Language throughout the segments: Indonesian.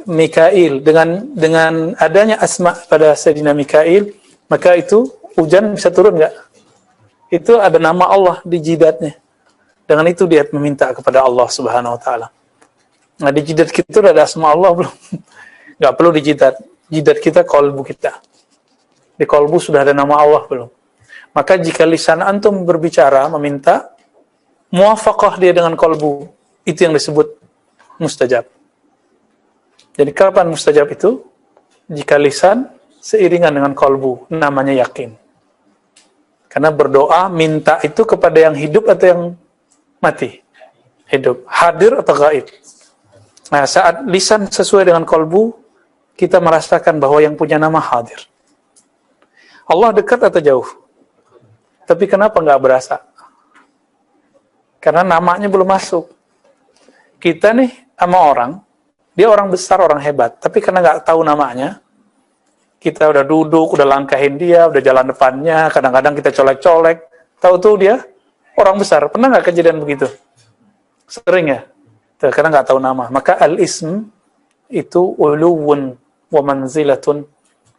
Mikail, dengan adanya asma pada Sayyidina Mikail, maka itu hujan bisa turun nggak? Itu ada nama Allah di jidatnya. Dengan itu dia meminta kepada Allah Subhanahu wa taala. Nah, di jidat kita ada asma Allah belum? Nggak perlu di jidat. Jidat kita kolbu kita. Di kolbu sudah ada nama Allah belum? Maka jika lisan antum berbicara meminta, muwafaqah dia dengan kolbu, itu yang disebut mustajab. Jadi kapan mustajab itu? Jika lisan seiringan dengan kolbu, namanya yakin. Karena berdoa, minta itu kepada yang hidup atau yang mati? Hidup. Hadir atau gaib? Nah, saat lisan sesuai dengan kolbu, kita merasakan bahwa yang punya nama hadir. Allah dekat atau jauh? Tapi kenapa nggak berasa? Karena namanya belum masuk. Kita nih sama orang, dia orang besar, orang hebat, tapi karena nggak tahu namanya, kita udah duduk, udah langkahin dia, udah jalan depannya, kadang-kadang kita colek-colek, tahu-tahu dia orang besar. Pernah nggak kejadian begitu? Sering ya? Karena nggak tahu nama. Maka al-ism itu uluwun wa manzilatun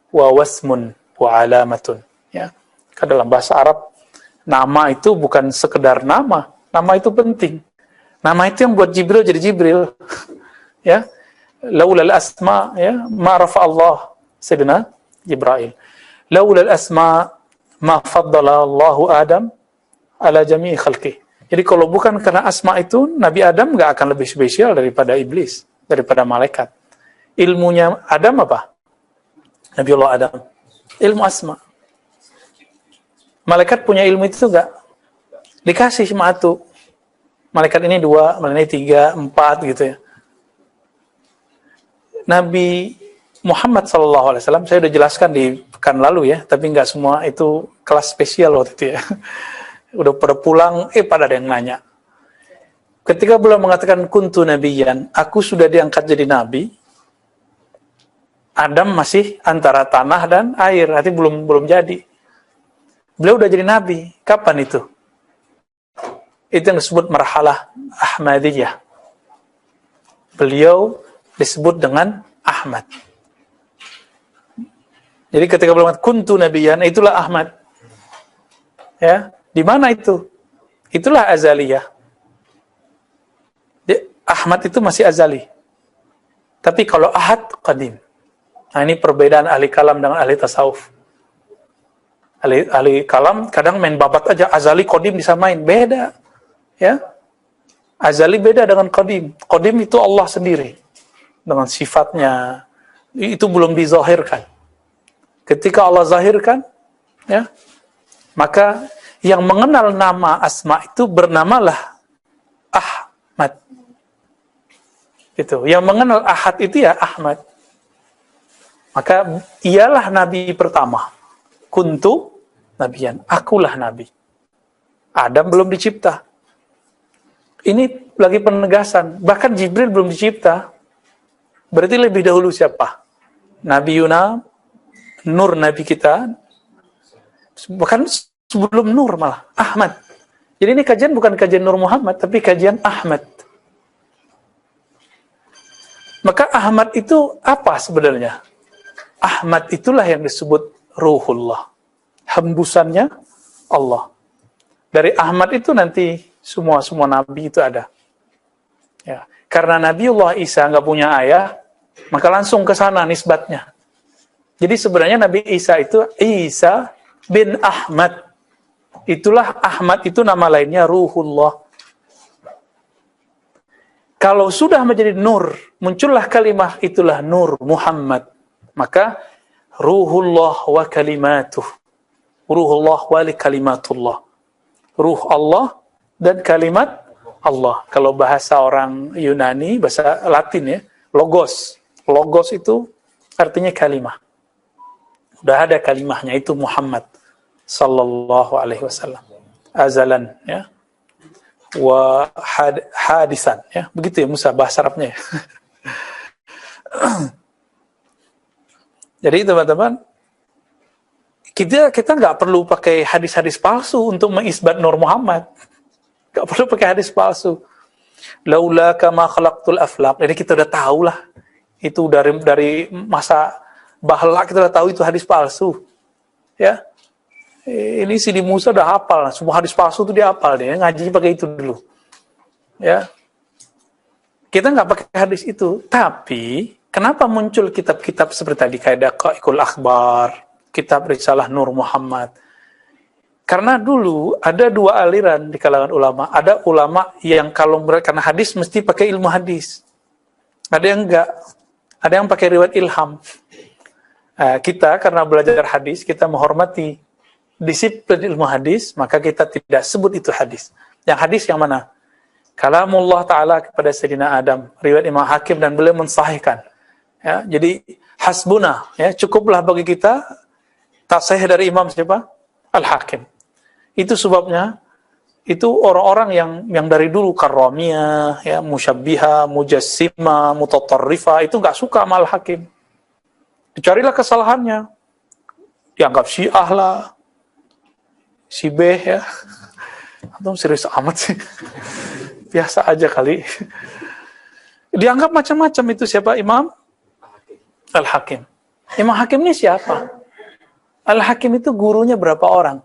wa wasmun wa alamatun. Ya. Karena dalam bahasa Arab, nama itu bukan sekedar nama. Nama itu penting. Nama itu yang buat Jibril jadi Jibril. Ya. Laulal asma, ya, ma rafa Allah Sayyidina Jibril. Laulal asma ma faddala Allahu Adam ala jami'i khalqih. Jadi kalau bukan karena asma itu, Nabi Adam nggak akan lebih spesial daripada iblis, daripada malaikat. Ilmunya Adam apa? Nabiullah Adam. Ilmu asma. Malaikat punya ilmu itu nggak? Dikasih cuma satu. Malaikat ini 2, malaikat ini 3, 4 gitu ya. Nabi Muhammad SAW, saya udah jelaskan di pekan lalu ya, tapi nggak semua itu kelas spesial waktu itu ya. Udah pada pulang, pada ada yang nanya. Ketika beliau mengatakan kuntu nabiyan, aku sudah diangkat jadi nabi. Adam masih antara tanah dan air, artinya belum jadi. Beliau udah jadi nabi. Kapan itu? Itu yang disebut marhalah Ahmadiyah. Beliau disebut dengan Ahmad. Jadi ketika beliau mengatakan kuntu nabiyan, itulah Ahmad. Ya. Di mana itu? Itulah azaliyah. Ahmad itu masih azali. Tapi kalau ahad, qadim. Nah, ini perbedaan ahli kalam dengan ahli tasawuf. Ahli kalam kadang main babat aja, azali, qadim disamain. Beda. Ya. Azali beda dengan qadim. Qadim itu Allah sendiri. Dengan sifatnya. Itu belum dizahirkan. Ketika Allah zahirkan, ya, maka yang mengenal nama asma itu bernamalah Ahmad. Itu. Yang mengenal ahad itu ya Ahmad. Maka ialah nabi pertama. Kuntu nabiyan. Akulah nabi. Adam belum dicipta. Ini lagi penegasan. Bahkan Jibril belum dicipta. Berarti lebih dahulu siapa? Nabi Yuna, Nur Nabi kita. Bahkan sebelum Nur malah, Ahmad. Jadi ini kajian bukan kajian Nur Muhammad, tapi kajian Ahmad. Maka Ahmad itu apa sebenarnya? Ahmad itulah yang disebut Ruhullah. Hembusannya Allah. Dari Ahmad itu nanti semua Nabi itu ada. Ya. Karena Nabiullah Isa nggak punya ayah, maka langsung ke sana nisbatnya. Jadi sebenarnya Nabi Isa itu Isa bin Ahmad. Itulah Ahmad itu nama lainnya Ruhullah. Kalau sudah menjadi nur, muncullah kalimah itulah Nur Muhammad. Maka Ruhullah wa kalimatuh. Ruhullah wa kalimatullah. Ruh Allah dan kalimat Allah. Kalau bahasa orang Yunani, bahasa Latin ya, logos. Logos itu artinya kalimah. Udah ada kalimahnya, itu Muhammad sallallahu alaihi wasallam. Azalan ya. Wa hadisan ya. Begitu ya Musa bahasa Arabnya ya. Jadi teman-teman, kita nggak perlu pakai hadis-hadis palsu untuk mengisbat Nur Muhammad. Nggak perlu pakai hadis palsu. Laula kama khalaqtul aflaq. Jadi kita udah tahu lah. Itu dari masa bahla kita udah tahu itu hadis palsu. Ya. Ini Sidi Musa udah hafal, semua hadis palsu itu dia hafal, dia ngaji pakai itu dulu. Ya. Kita nggak pakai hadis itu, tapi kenapa muncul kitab-kitab seperti tadi kayak Daqaiqul Akhbar, kitab Risalah Nur Muhammad? Karena dulu ada dua aliran di kalangan ulama. Ada ulama yang kalau karena hadis mesti pakai ilmu hadis. Ada yang enggak. Ada yang pakai riwayat ilham. Kita karena belajar hadis, kita menghormati disiplin ilmu hadis, maka kita tidak sebut itu hadis. Yang hadis yang mana? Kalamullah Ta'ala kepada Sayyidina Adam, riwayat Imam Hakim, dan beliau mensahihkan. Ya, jadi hasbuna, ya, cukuplah bagi kita tasahih dari Imam siapa? Al-Hakim. Itu sebabnya itu orang-orang yang dari dulu karramiyah, ya, musyabbiha, mujassima, mutatarrifa, itu nggak suka sama Al-Hakim. Dicarilah kesalahannya. Dianggap Syiah lah, si B, ya. Atau serius amat sih. Biasa aja kali. Dianggap macam-macam itu siapa? Imam Al-Hakim. Imam Hakim ini siapa? Al-Hakim itu gurunya berapa orang?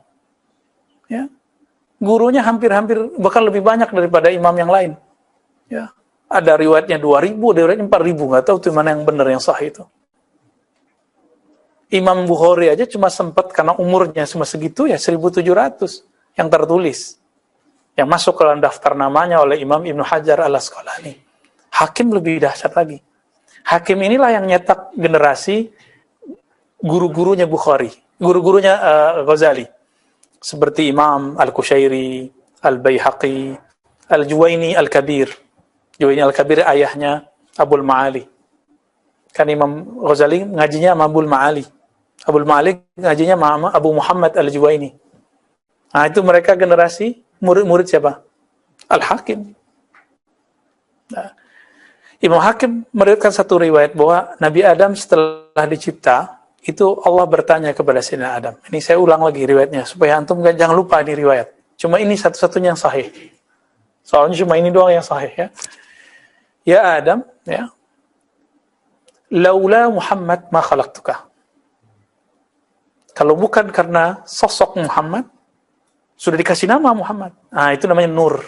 Ya. Gurunya hampir-hampir bahkan lebih banyak daripada imam yang lain. Ya. Ada riwayatnya 2.000, ada riwayatnya 4.000, nggak tahu tuh mana yang benar yang sahih itu. Imam Bukhari aja cuma sempat karena umurnya cuma segitu ya 1.700 yang tertulis. Yang masuk ke dalam daftar namanya oleh Imam Ibnu Hajar Al-Asqalani. Hakim lebih dahsyat lagi. Hakim inilah yang nyetak generasi guru-gurunya Bukhari, guru-gurunya Ghazali. Seperti Imam Al-Kushairi, Al-Baihaqi, Al-Juwaini Al-Kabir. Juwaini Al-Kabir ayahnya Abul Ma'ali. Kan Imam Ghazali ngajinya sama Abul Ma'ali. Abul Ma'ali ngajinya sama Abu Muhammad Al-Juwaini. Nah, itu mereka generasi murid-murid siapa? Al-Hakim. Nah, Imam Hakim meriwayatkan satu riwayat bahwa Nabi Adam setelah dicipta, itu Allah bertanya kepada Sayyidina Adam. Ini saya ulang lagi riwayatnya, supaya antum jangan lupa di riwayat. Cuma ini satu-satunya yang sahih. Soalnya cuma ini doang yang sahih. Ya, ya Adam, ya, laula Muhammad ma khalaqtuka. Kalau bukan karena sosok Muhammad, sudah dikasih nama Muhammad. Nah, itu namanya Nur.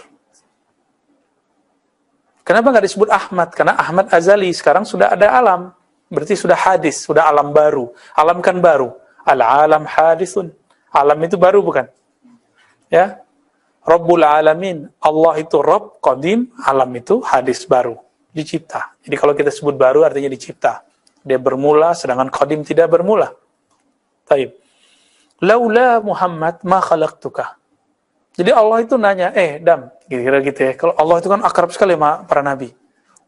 Kenapa nggak disebut Ahmad? Karena Ahmad azali, sekarang sudah ada alam. Berarti sudah hadis, sudah alam baru. Alam kan baru. Al-alam hadisun. Alam itu baru bukan? Ya. Rabbul alamin. Allah itu Rabb, Qadim. Alam itu hadis baru. Dicipta. Jadi kalau kita sebut baru artinya dicipta. Dia bermula, sedangkan Qadim tidak bermula. Taib. Laula Muhammad ma khalaqtuka. Jadi Allah itu nanya, Dam, kira-kira gitu ya. Kalau Allah itu kan akrab sekali sama para nabi.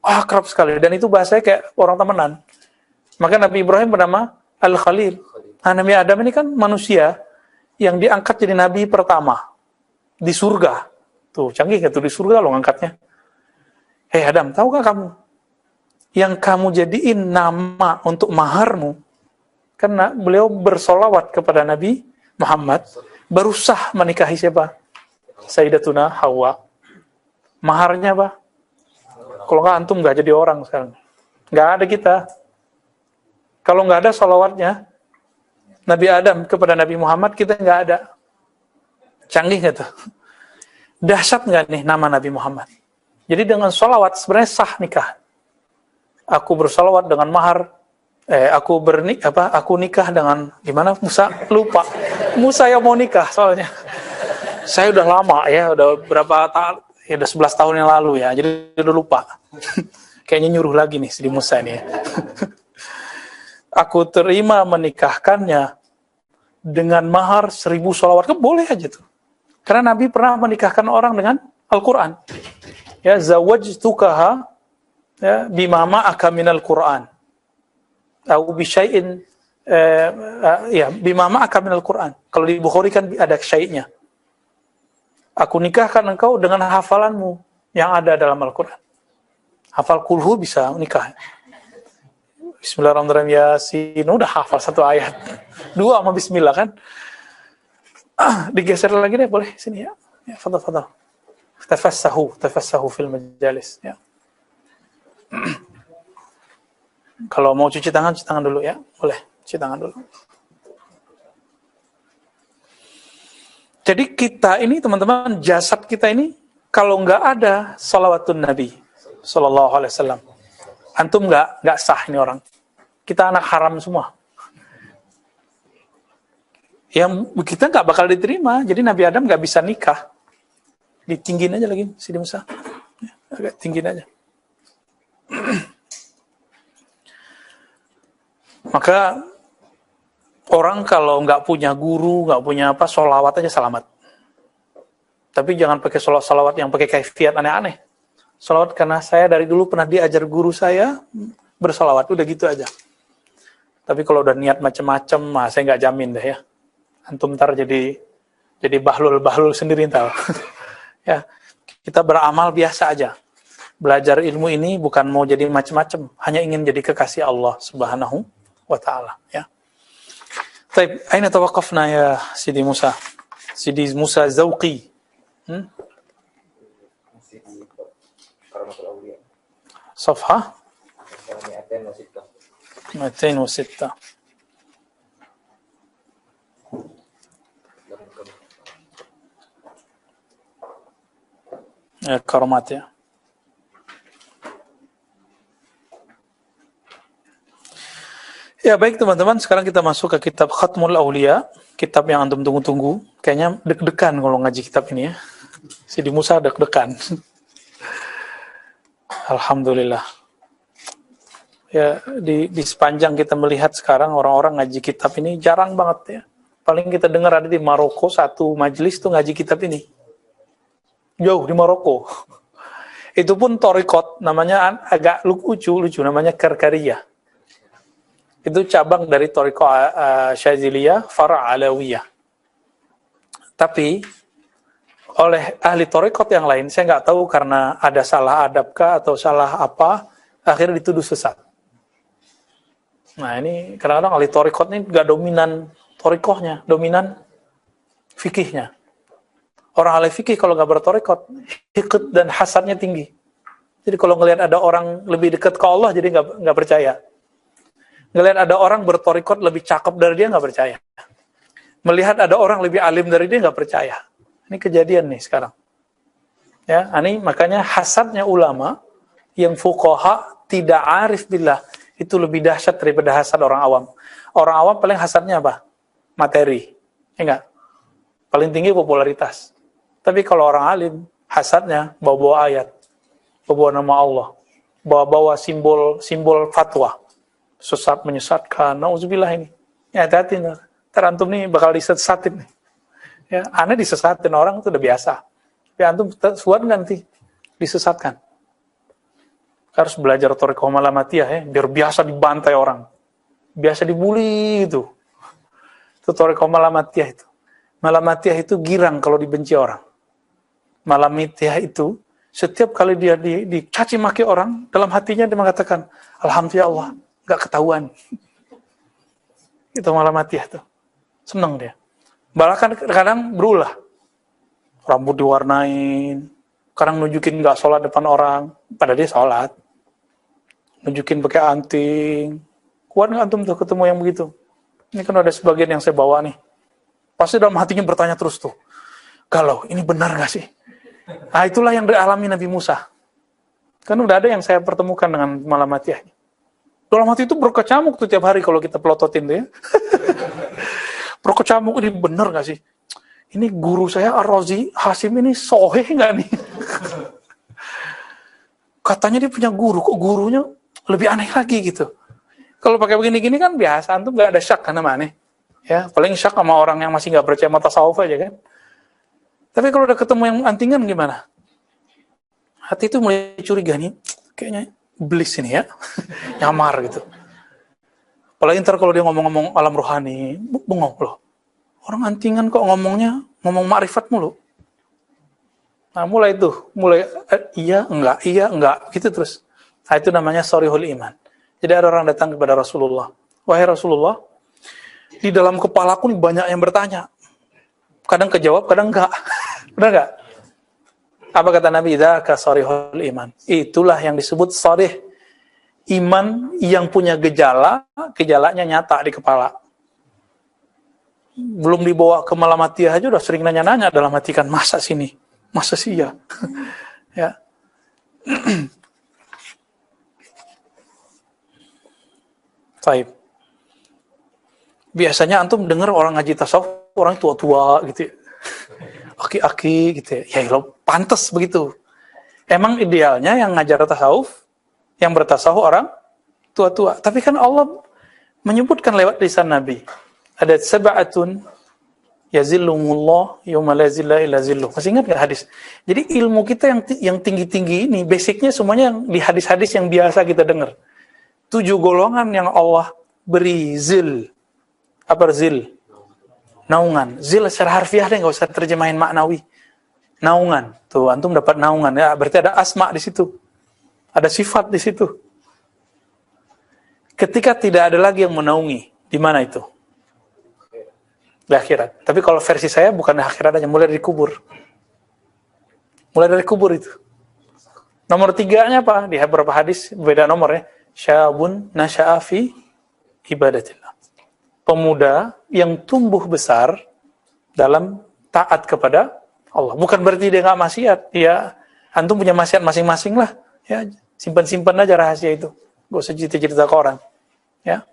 Akrab sekali. Dan itu bahasanya kayak orang temenan. Maka Nabi Ibrahim bernama Al-Khalil. Nah, Nabi Adam ini kan manusia yang diangkat jadi nabi pertama di surga. Tuh, canggih kan tuh, di surga loh ngangkatnya. Adam, tahukah kamu? Yang kamu jadiin nama untuk maharmu, karena beliau bersolawat kepada Nabi Muhammad, baru sah menikahi siapa? Sayyidatuna Hawa. Maharnya apa? Kalau nggak antum nggak jadi orang sekarang. Nggak ada kita. Kalau nggak ada solawatnya Nabi Adam kepada Nabi Muhammad, kita nggak ada. Canggih nggak tuh? Dahsyat nggak nih nama Nabi Muhammad? Jadi dengan solawat sebenarnya sah nikah. Aku bersolawat dengan mahar. Aku nikah dengan gimana? Musa lupa. Musa yang mau nikah soalnya. Saya udah lama ya, udah berapa tahun? Ya udah 11 tahun yang lalu ya. Jadi udah lupa. Kayaknya nyuruh lagi nih si Musa ini ya. Aku terima menikahkannya dengan mahar 1.000 sholawat. Boleh aja tuh. Karena Nabi pernah menikahkan orang dengan Al-Quran. Ya, zawajtukaha ya, bima ma'aka minal Quran. Atau bisyai'in ya, bima ma'aka minal Quran. Kalau di Bukhari kan ada syai'nya. Aku nikahkan engkau dengan hafalanmu yang ada dalam Al-Quran. Hafal kulhu bisa nikah. Bismillahirrahmanirrahim, Yasin, udah hafal satu ayat. 2 sama bismillah kan. Digeser lagi deh, boleh sini ya. Ya, fadal. Tafassahu fil majalis ya. Kalau mau cuci tangan dulu ya. Boleh, cuci tangan dulu. Jadi kita ini teman-teman, jasad kita ini kalau nggak ada sholawatun Nabi Sallallahu Alaihi Wasallam, antum nggak sah ini orang. Kita anak haram semua. Yang kita nggak bakal diterima. Jadi Nabi Adam nggak bisa nikah. Ditinggin aja lagi, Sidi Musa. Agak tinggiin aja. Maka orang kalau nggak punya guru, nggak punya apa, sholawat aja selamat. Tapi jangan pakai sholawat yang pakai kaifiat aneh-aneh. Sholawat karena saya dari dulu pernah diajar guru saya bersolawat, udah gitu aja. Tapi kalau udah niat macam-macam, saya nggak jamin deh ya. Antum ntar jadi bahlul sendiri tahu. Ya, kita beramal biasa aja. Belajar ilmu ini bukan mau jadi macam-macam, hanya ingin jadi kekasih Allah Subhanahu wa taala, ya. Baik, aina tawaqafna ya Sidi Musa? Sidi Musa Zauqi. Safha 206. Ya, karamat ya. Ya baik teman-teman, sekarang kita masuk ke kitab Khatmul Aulia, kitab yang antum tunggu-tunggu. Kayaknya deg-degan kalau ngaji kitab ini ya. Sidi Musa deg-degan. Alhamdulillah. Ya di sepanjang kita melihat sekarang orang-orang ngaji kitab ini jarang banget ya. Paling kita dengar ada di Maroko satu majelis tuh ngaji kitab ini. Jauh di Maroko. Itu pun torikot, namanya agak lucu namanya Karkariyah. Itu cabang dari Thariqah Syadziliyah, Fara' Alawiyah. Tapi oleh ahli Thariqat yang lain, saya nggak tahu karena ada salah adabkah atau salah apa, akhirnya dituduh sesat. Nah ini kadang-kadang ahli Thariqat ini nggak dominan Thariqahnya, dominan fikihnya. Orang ahli fikih kalau nggak berthariqat, hiqd dan hasadnya tinggi. Jadi kalau ngelihat ada orang lebih dekat ke Allah, jadi nggak percaya. Ngelihat ada orang bertorikot lebih cakep dari dia, nggak percaya. Melihat ada orang lebih alim dari dia, nggak percaya. Ini kejadian nih sekarang. Ya, ini makanya hasadnya ulama yang fuqaha tidak arif billah itu lebih dahsyat daripada hasad orang awam. Orang awam paling hasadnya apa? Materi. Ya enggak? Paling tinggi popularitas. Tapi kalau orang alim, hasadnya bawa-bawa ayat, bawa nama Allah, bawa-bawa simbol fatwa. Sesat menyesatkan, nauzubillah ini. Ya hati-hati, terantum nih bakal disesatin nih. Ya, aneh disesatin orang itu udah biasa. Tapi antum suat nanti disesatkan. Harus belajar thariqah malamatiyah ya, biar biasa dibantai orang. Biasa dibully gitu. Itu thariqah malamatiyah itu. Malamatiyah itu girang kalau dibenci orang. Malamatiyah itu setiap kali dia dicaci maki orang, dalam hatinya dia mengatakan, alhamdulillah, nggak ketahuan. Itu malamatiyah tuh. Seneng dia. Bahkan kadang berulah. Rambut diwarnain. Kadang nunjukin nggak sholat depan orang. Padahal dia sholat. Nunjukin pakai anting. Kuat nggak antum tuh ketemu yang begitu? Ini kan ada sebagian yang saya bawa nih. Pasti dalam hatinya bertanya terus tuh. Galau, ini benar nggak sih? Nah itulah yang dialami Nabi Musa. Kan udah ada yang saya pertemukan dengan malamatiyahnya. Dalam hati itu berkecamuk tuh tiap hari kalau kita pelototin tuh ya. Berkecamuk, ini bener gak sih? Ini guru saya Ar-Razi Hasim ini soheh gak nih? Katanya dia punya guru, kok gurunya lebih aneh lagi gitu. Kalau pakai begini-gini kan biasa, antum gak ada syak kan sama aneh. Ya, paling syak sama orang yang masih gak percaya mata tasawuf aja kan. Tapi kalau udah ketemu yang antingan gimana? Hati itu mulai curiga nih, kayaknya iblis ini ya, nyamar gitu. Apalagi ntar kalau dia ngomong-ngomong alam rohani, bengong loh. Orang antingan kok ngomong makrifat mulu. Nah mulai iya enggak, gitu terus. Nah itu namanya sorihul iman. Jadi ada orang datang kepada Rasulullah. Wahai Rasulullah, di dalam kepalaku nih banyak yang bertanya. Kadang kejawab, kadang enggak. Benar enggak? Apa kata Nabi? Dzaka sorihul iman. Itulah yang disebut sorih. iman yang punya gejalanya nyata di kepala. Belum dibawa ke Malamatiyah aja udah sering nanya-nanya dalam hati kan, masa sini? Masa sih ya? Ya. Baik. Biasanya antum dengar orang ngaji tasawuf, orang tua-tua gitu ya. Aki-aki gitu ya. Ya lo pantas begitu. Emang idealnya yang ngajar tasawuf, yang bertasawuf orang tua-tua. Tapi kan Allah menyebutkan lewat lisan Nabi. Ada sab'atun yazillumullah yawma la zilla illa zilluh. Masih ingat enggak hadis? Jadi ilmu kita yang tinggi-tinggi ini basicnya semuanya yang di hadis-hadis yang biasa kita dengar. 7 golongan yang Allah beri zil. Apa zil? Naungan. Zil secara harfiah deh, enggak usah terjemahin maknawi. Naungan. Tuh antum dapat naungan ya, berarti ada asma di situ. Ada sifat di situ. Ketika tidak ada lagi yang menaungi, di mana itu? Di akhirat. Tapi kalau versi saya bukan di akhirat aja, mulai dari kubur. Mulai dari kubur itu. Nomor 3-nya apa? Di beberapa hadis beda nomor ya. Syabun nasya'a fi ibadatillah. Pemuda yang tumbuh besar dalam taat kepada Allah. Bukan berarti dia nggak maksiat. Ya, antum punya maksiat masing-masing lah. Ya, simpan-simpan aja rahasia itu. Gak usah cerita-cerita ke orang. Ya.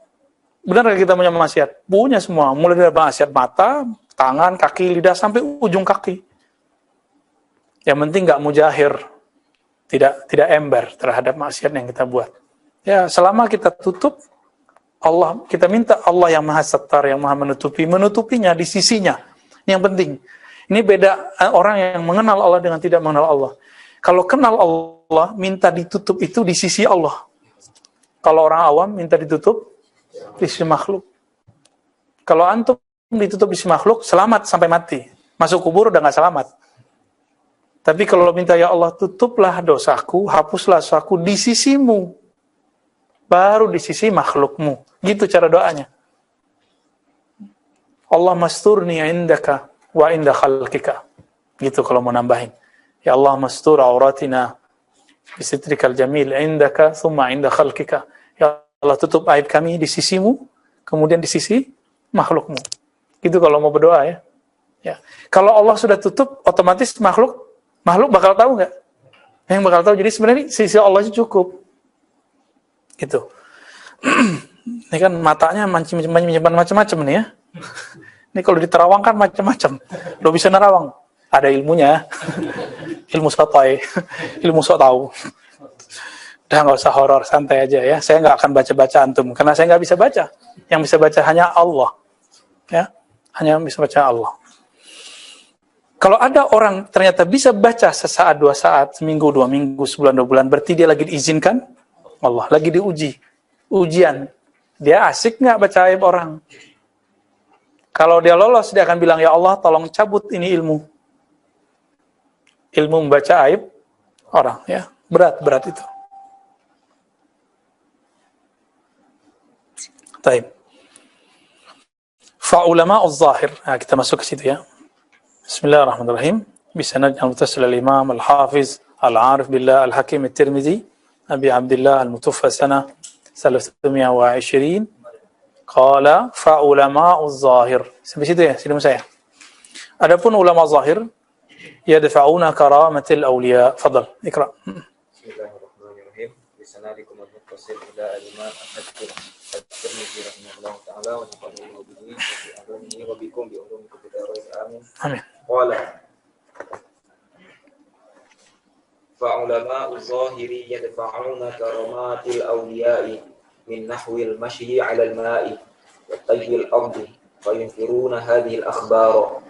Benar nggak kita punya maksiat? Punya semua. Mulai dari maksiat mata, tangan, kaki, lidah, sampai ujung kaki. Yang penting nggak mujahir. Tidak ember terhadap maksiat yang kita buat. Ya, selama kita tutup, Allah, kita minta Allah yang maha setar, yang maha menutupinya di sisinya. Ini yang penting. Ini beda orang yang mengenal Allah dengan tidak mengenal Allah. Kalau kenal Allah, minta ditutup itu di sisi Allah. Kalau orang awam, minta ditutup di sisi makhluk. Kalau antum ditutup di sisi makhluk, selamat sampai mati. Masuk kubur udah gak selamat. Tapi kalau minta, ya Allah, tutuplah dosaku, hapuslah dosaku di sisimu. Baru di sisi makhlukmu. Gitu cara doanya. Allah masturni indaka wa inda khalqika. Gitu kalau mau nambahin. Ya Allah mastur auratina bisitrikal jamil indaka thumma inda khalqika. Ya Allah tutup aib kami di sisimu, kemudian di sisi makhlukmu. Gitu kalau mau berdoa ya. Ya. Kalau Allah sudah tutup, otomatis makhluk bakal tahu nggak? Yang bakal tahu. Jadi sebenarnya sisi Allah cukup. Gitu. Ini kan matanya macam-macam nih ya. Ini kalau diterawang kan macam-macam. Lo bisa nerawang. Ada ilmunya. Ilmu sotoy. Ilmu sok tahu. Udah nggak usah horor, santai aja ya. Saya nggak akan baca-baca antum. Karena saya nggak bisa baca. Yang bisa baca hanya Allah. Ya, hanya bisa baca Allah. Kalau ada orang ternyata bisa baca sesaat, 2 saat, seminggu, 2 minggu, sebulan, 2 bulan, berarti dia lagi diizinkan Allah, lagi diuji. Ujian. Dia asik nggak baca aib orang? Kalau dia lolos, dia akan bilang, ya Allah, tolong cabut ini ilmu. Ilmu membaca aib orang. Ya, berat itu. Taib. Fa'ulama az-zahir. Nah, kita masuk ke situ ya. Bismillahirrahmanirrahim. Bisanad al-muttasil al-imam al-hafiz al-arif billah al-hakim al-tirmidzi Abi Abdullah al-mutawaffa sana 320 qala fa'ulama az-zahir. Sampai situ ya, silakan saya. Adapun ulama zahir yadfa'una karamatil awliya. Fadal, ikra. Bismillahirrahmanirrahim. Bisanadikum al-muttasil ila al-imam al-hakim al-tirmidzi rahimahullah ta'ala wa nafa'ana bihi wa bi wa bikum bi ulumikum bi amin. Amin. Qala fa'ulama az-zahiri yadfa'una karamatil awliya'i min nahwil mashyi 'ala al-ma'i wa tayyil ardi fa yunkiruna hadhihi al-akhbar.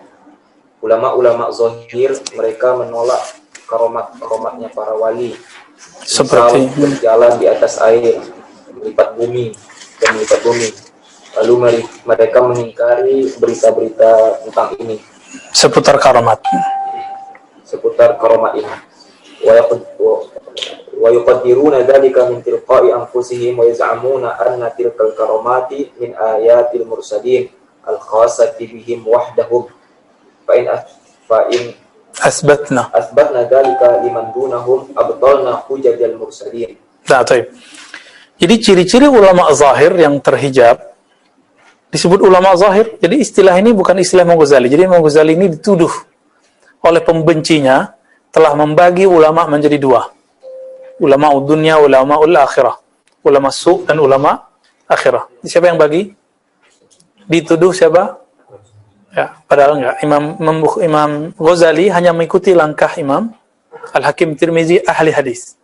Ulama-ulama zahir mereka menolak karomat-karomatnya para wali, Seperti berjalan di atas air, melipat bumi. Lalu mereka mengingkari berita-berita tentang ini, seputar karomat ini. Wa yuqaddiruna dzalika min tilqa'i anfusihim wa yaz'amuna anna tilkal karamati min ayatil mursalin al-khassati bihim wahdahum fa in asbatna dzalika liman dunahum abtalna hujajal mursalin. Nah, baik. Jadi ciri-ciri ulama zahir yang terhijab disebut ulama zahir. Jadi istilah ini bukan istilah Imam Ghazali. Jadi Imam Ghazali ini dituduh oleh pembencinya telah membagi ulama menjadi dua. Ulama dunia, ulama akhirah. Ulama su' dan ulama akhirah. Siapa yang bagi? Dituduh siapa? Ya, padahal enggak. Imam Ghazali hanya mengikuti langkah Imam Al-Hakim Tirmizi ahli hadis.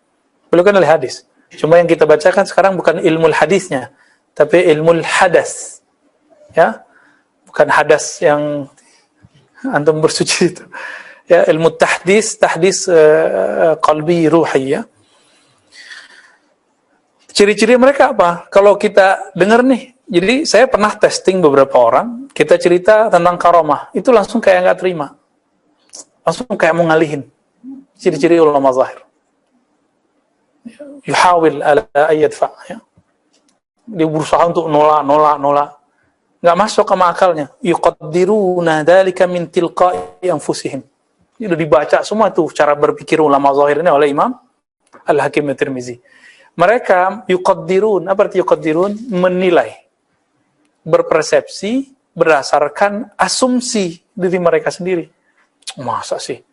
Beliau kan ahli hadis. Cuma yang kita bacakan sekarang bukan ilmu hadisnya, tapi ilmu hadas. Ya. Bukan hadas yang antum bersuci itu. Ya, ilmu tahdis qalbi ruhi ya. Ciri-ciri mereka apa? Kalau kita dengar nih, jadi saya pernah testing beberapa orang, kita cerita tentang karomah, itu langsung kayak nggak terima. Langsung kayak mau ngalihin. Ciri-ciri ulama zahir. Yuhawil ala ayyadfa. Ya. Dia berusaha untuk nolak. Nggak masuk ke akalnya. Yuqaddiruna dzalika min tilqa'i anfusihim. Itu dibaca semua tuh cara berpikir ulama zahir ini oleh Imam Al-Hakim At-Tirmizi. Mereka yuqaddirun, apa arti yuqaddirun? Menilai, berpersepsi berdasarkan asumsi diri mereka sendiri. Masa sih?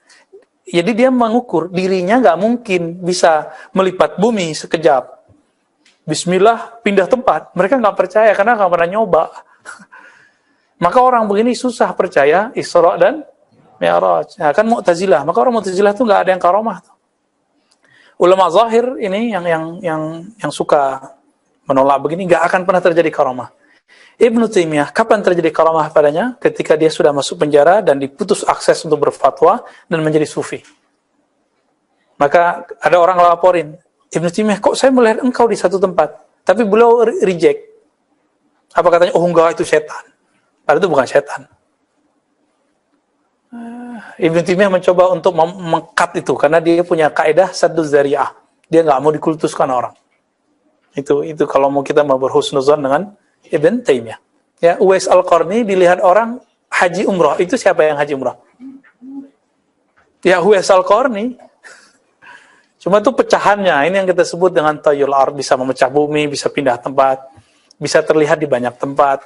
Jadi dia mengukur dirinya nggak mungkin bisa melipat bumi sekejap. Bismillah pindah tempat. Mereka nggak percaya karena nggak pernah nyoba. Maka orang begini susah percaya Isra dan Mi'raj. Nah, kan Mu'tazilah. Maka orang Mu'tazilah tuh nggak ada yang karomah. Ulama zahir ini yang suka menolak begini nggak akan pernah terjadi karomah. Ibnu Taimiyah, kapan terjadi karomah padanya? Ketika dia sudah masuk penjara dan diputus akses untuk berfatwa dan menjadi sufi. Maka ada orang laporin, Ibnu Taimiyah, kok saya melihat engkau di satu tempat, tapi beliau reject. Apa katanya? Oh enggak, itu setan. Padahal itu bukan setan. Ibnu Taimiyah mencoba untuk mengkat itu karena dia punya kaidah sadduz zari'ah. Dia nggak mau dikultuskan orang. Itu kalau mau kita mau berhusnuzon dengan Ibn Taimiyah. Ya, Uwais Al-Qarni dilihat orang haji umrah. Itu siapa yang haji umrah? Ya, Uwais Al-Qarni. Cuma itu pecahannya. Ini yang kita sebut dengan tayul ard, bisa memecah bumi, bisa pindah tempat, bisa terlihat di banyak tempat.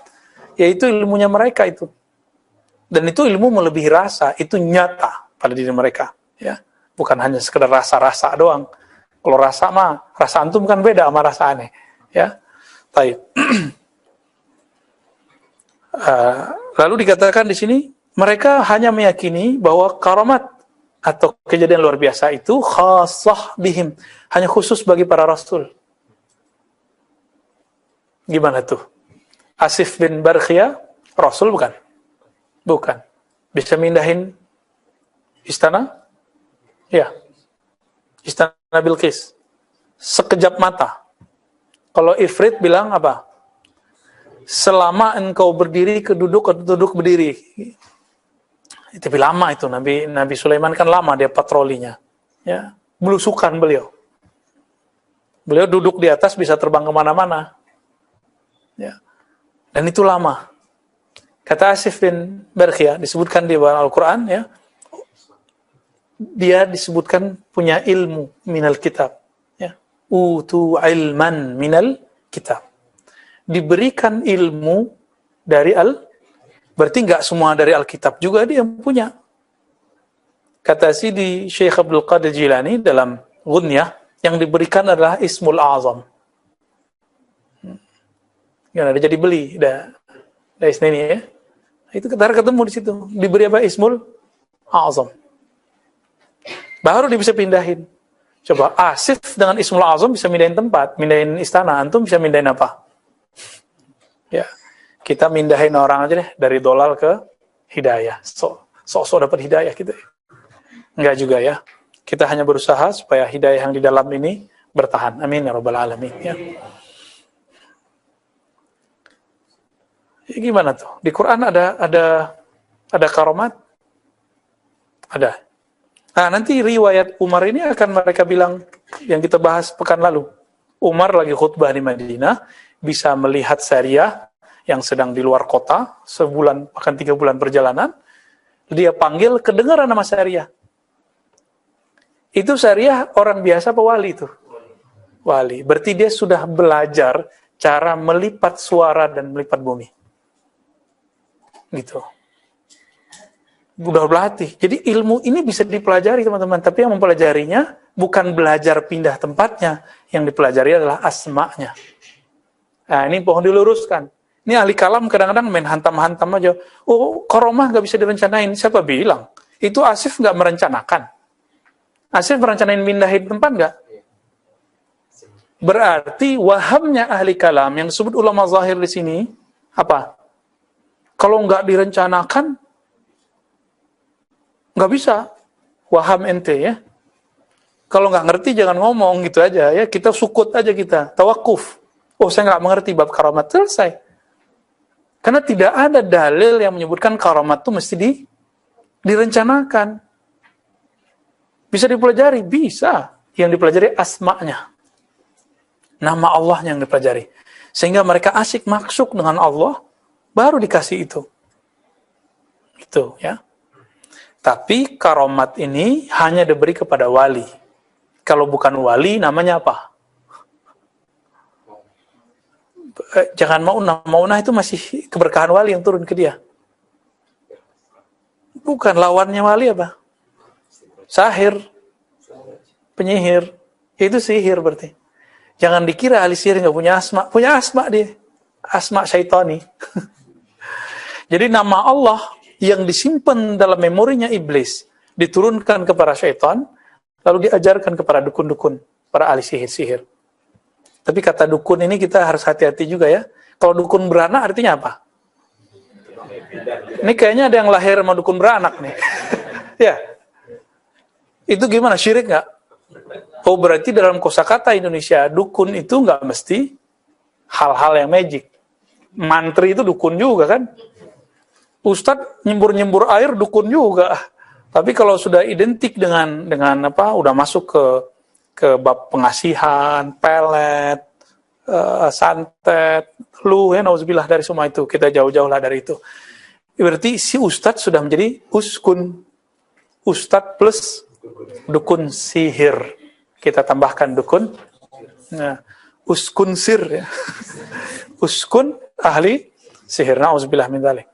Ya, itu ilmunya mereka itu. Dan itu ilmu melebihi rasa, itu nyata pada diri mereka, ya. Bukan hanya sekedar rasa-rasa doang. Kalau rasa mah, rasa antum kan beda sama rasa aneh, ya. Baik. Lalu dikatakan di sini mereka hanya meyakini bahwa karamat atau kejadian luar biasa itu khassah bihim, hanya khusus bagi para rasul. Gimana tuh? Asif bin Barkhiyah rasul bukan? Bukan. Bisa mindahin istana? Ya. Istana Bilqis. Sekejap mata. Kalau Ifrit bilang apa? Selama engkau berdiri duduk berdiri. Tapi lama itu. Nabi Sulaiman kan lama dia patrolinya. Ya. Belusukan beliau. Beliau duduk di atas bisa terbang kemana-mana. Ya. Dan itu lama. Kata Asif bin Barkhiyah, disebutkan di Al-Quran, ya, dia disebutkan punya ilmu minal kitab. Ya. Utu ilman minal kitab. Diberikan ilmu dari berarti nggak semua dari Alkitab juga dia punya. Kata Sidi Syekh Abdul Qadir Jilani dalam Ghunyah, yang diberikan adalah Ismul Azam. Ada jadi beli, dah ini ya. Itu kita ketemu di situ. Diberi apa? Ismul Azam. Baru dia bisa pindahin. Coba Asif dengan Ismul Azam bisa mindahin tempat, mindahin istana. Antum bisa mindahin apa? Ya, kita mindahin orang aja deh dari dolal ke hidayah. Sok dapat hidayah gitu. Enggak juga ya. Kita hanya berusaha supaya hidayah yang di dalam ini bertahan. Amin ya rabbal alamin. Ya. Gimana tuh? Di Quran ada karomat? Ada. Nah, nanti riwayat Umar ini akan mereka bilang yang kita bahas pekan lalu. Umar lagi khutbah di Madinah, bisa melihat Sariyah yang sedang di luar kota, sebulan, bahkan 3 bulan perjalanan. Dia panggil, kedengaran nama Sariyah. Itu Sariyah orang biasa apa wali itu? wali. Berarti dia sudah belajar cara melipat suara dan melipat bumi. Gitu. Udah berlatih. Jadi ilmu ini bisa dipelajari teman-teman. Tapi yang mempelajarinya bukan belajar pindah tempatnya. Yang dipelajari adalah asma'nya. Nah ini pohon diluruskan. Ini ahli kalam kadang-kadang main hantam-hantam aja. Oh, karomah nggak bisa direncanain. Siapa bilang? Itu Asif nggak merencanakan. Asif merencanain pindahin tempat nggak? Berarti wahamnya ahli kalam yang disebut ulama zahir di sini apa? Kalau nggak direncanakan, nggak bisa. Waham ente ya. Kalau nggak ngerti jangan ngomong gitu aja ya. Kita sukut aja kita. Tawakuf. Oh saya nggak mengerti bab karamat. Selesai. Karena tidak ada dalil yang menyebutkan karamat itu mesti direncanakan. Bisa dipelajari? Bisa. Yang dipelajari asma'nya. Nama Allah yang dipelajari. Sehingga mereka asik masuk dengan Allah, baru dikasih itu. Itu ya. Tapi karamat ini hanya diberi kepada wali. Kalau bukan wali, namanya apa? Jangan maunah. Maunah itu masih keberkahan wali yang turun ke dia. Bukan, lawannya wali apa? Sahir. Penyihir. Itu sihir berarti. Jangan dikira ahli sihir nggak punya asma. Punya asma dia. Asma syaitani. Jadi nama Allah yang disimpan dalam memorinya iblis diturunkan kepada syaitan, lalu diajarkan kepada dukun-dukun, para ahli sihir-sihir. Tapi kata dukun ini kita harus hati-hati juga ya. Kalau dukun beranak artinya apa? Ini kayaknya ada yang lahir sama dukun beranak nih. Ya. Itu gimana? Syirik nggak? Oh berarti dalam kosakata Indonesia dukun itu nggak mesti hal-hal yang magic. Mantri itu dukun juga kan? Ustadz nyembur-nyembur air dukun juga. Tapi kalau sudah identik dengan apa? Udah masuk ke bab pengasihan, pelet, santet, ya nauzubillah dari semua itu. Kita jauh-jauh lah dari itu. Berarti si ustadz sudah menjadi uskun. Ustadz plus dukun sihir. Kita tambahkan dukun. Nah, uskun sir ya. Uskun ahli sihir. Nauzubillah min dzalik.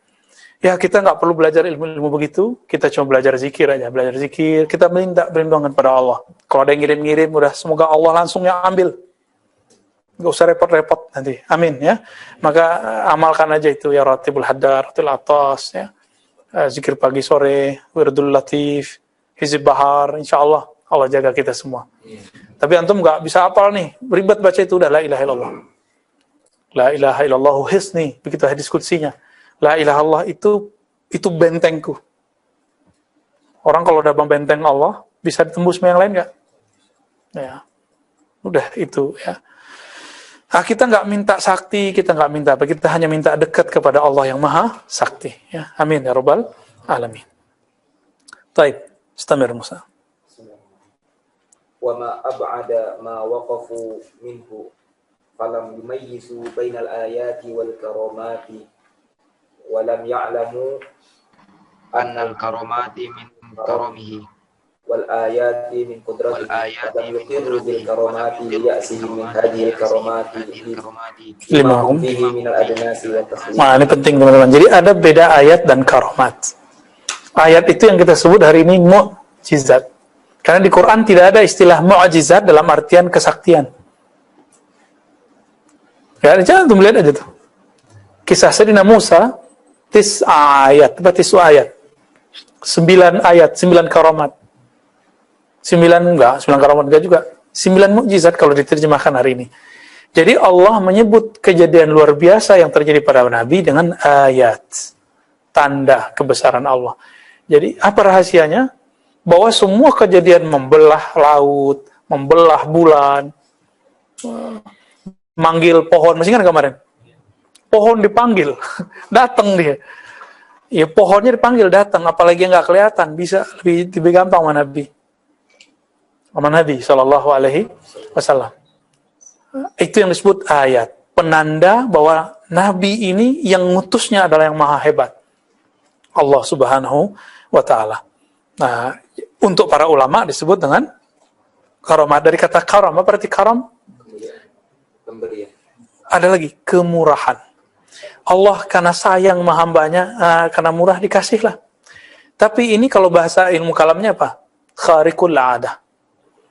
Ya kita nggak perlu belajar ilmu-ilmu begitu. Kita cuma belajar zikir aja. Belajar zikir. Kita minta perlindungan pada Allah. Kalau ada yang ngirim-ngirim, udah semoga Allah langsung yang ambil. Nggak usah repot-repot nanti. Amin ya. Maka amalkan aja itu ya ratibul hadar, ratil atas ya. Zikir pagi sore, wirdul latif, hizib bahar, insyaallah Allah jaga kita semua. Tapi antum nggak bisa hafal nih, ribet baca itu udah la ilaha illallah. La ilaha illallah hisni, begitu hadis qudsinya. La ilaha illallah itu bentengku. Orang kalau udah membenteng Allah, bisa ditembus sama yang lain nggak? Ya, udah itu ya. Nah, kita nggak minta sakti, kita nggak minta apa, kita hanya minta dekat kepada Allah yang maha sakti. Ya, amin ya rabbal alamin. Taib, istamir Musa. وما أبعد ما وقفوا منه فلم يميزوا بين الآيات والكرامات ولم يعلموا أن الكرامات من كرمه والآيات من قدرته ولم يقروا بالكرامات ليأسه من هذه الكرامات لما هم فيه من الأدناس والتخليق. Nah, ini penting teman-teman. Jadi ada beda ayat dan karamat. Ayat itu yang kita sebut hari ini mu'jizat. Karena di Quran tidak ada istilah mu'jizat dalam artian kesaktian. Ya, jangan tuh melihat aja tuh. Kisah Sayyidina Musa, 9 ayat. 9 ayat, 9 karamat. 9 karamat enggak juga. 9 mukjizat kalau diterjemahkan hari ini. Jadi Allah menyebut kejadian luar biasa yang terjadi pada Nabi dengan ayat. Tanda kebesaran Allah. Jadi apa rahasianya? Bahwa semua kejadian membelah laut, membelah bulan, manggil pohon, masih ingat kemarin? Pohon dipanggil, datang dia. Ya pohonnya dipanggil datang, apalagi yang nggak kelihatan, bisa lebih gampang sama Nabi. Sama Nabi Shallallahu Alaihi Wasallam. Itu yang disebut ayat, penanda bahwa Nabi ini yang ngutusnya adalah yang maha hebat, Allah Subhanahu Wa Taala. Nah, untuk para ulama disebut dengan karamat. Dari kata karam, apa berarti karam? Pemberian. Ada lagi kemurahan. Allah karena sayang sama hambanya, karena murah dikasihlah. Tapi ini kalau bahasa ilmu kalamnya apa? Khariqul adah.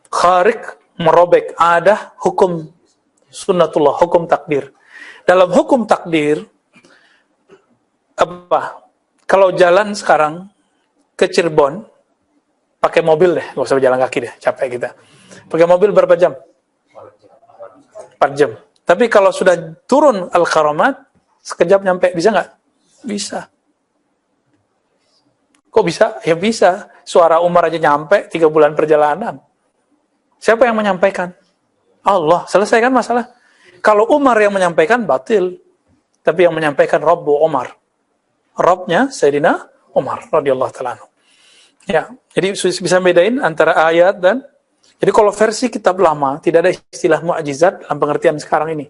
Khariq, merobek adah, hukum sunnatullah, hukum takdir. Dalam hukum takdir, apa? Kalau jalan sekarang ke Cirebon, pakai mobil deh, nggak usah berjalan kaki deh, capek kita. Pakai mobil berapa jam? 4 jam. Tapi kalau sudah turun Al-Karamat, sekejap nyampe, bisa nggak? Bisa. Kok bisa? Ya bisa. Suara Umar aja nyampe 3 bulan perjalanan. Siapa yang menyampaikan? Allah. Selesai kan masalah? Kalau Umar yang menyampaikan, batil. Tapi yang menyampaikan Rabbu Umar. Rabbnya Sayyidina Umar radhiyallahu ta'ala anhu. Ya, jadi bisa bedain antara ayat dan, jadi kalau versi kitab lama tidak ada istilah mukjizat dalam pengertian sekarang ini.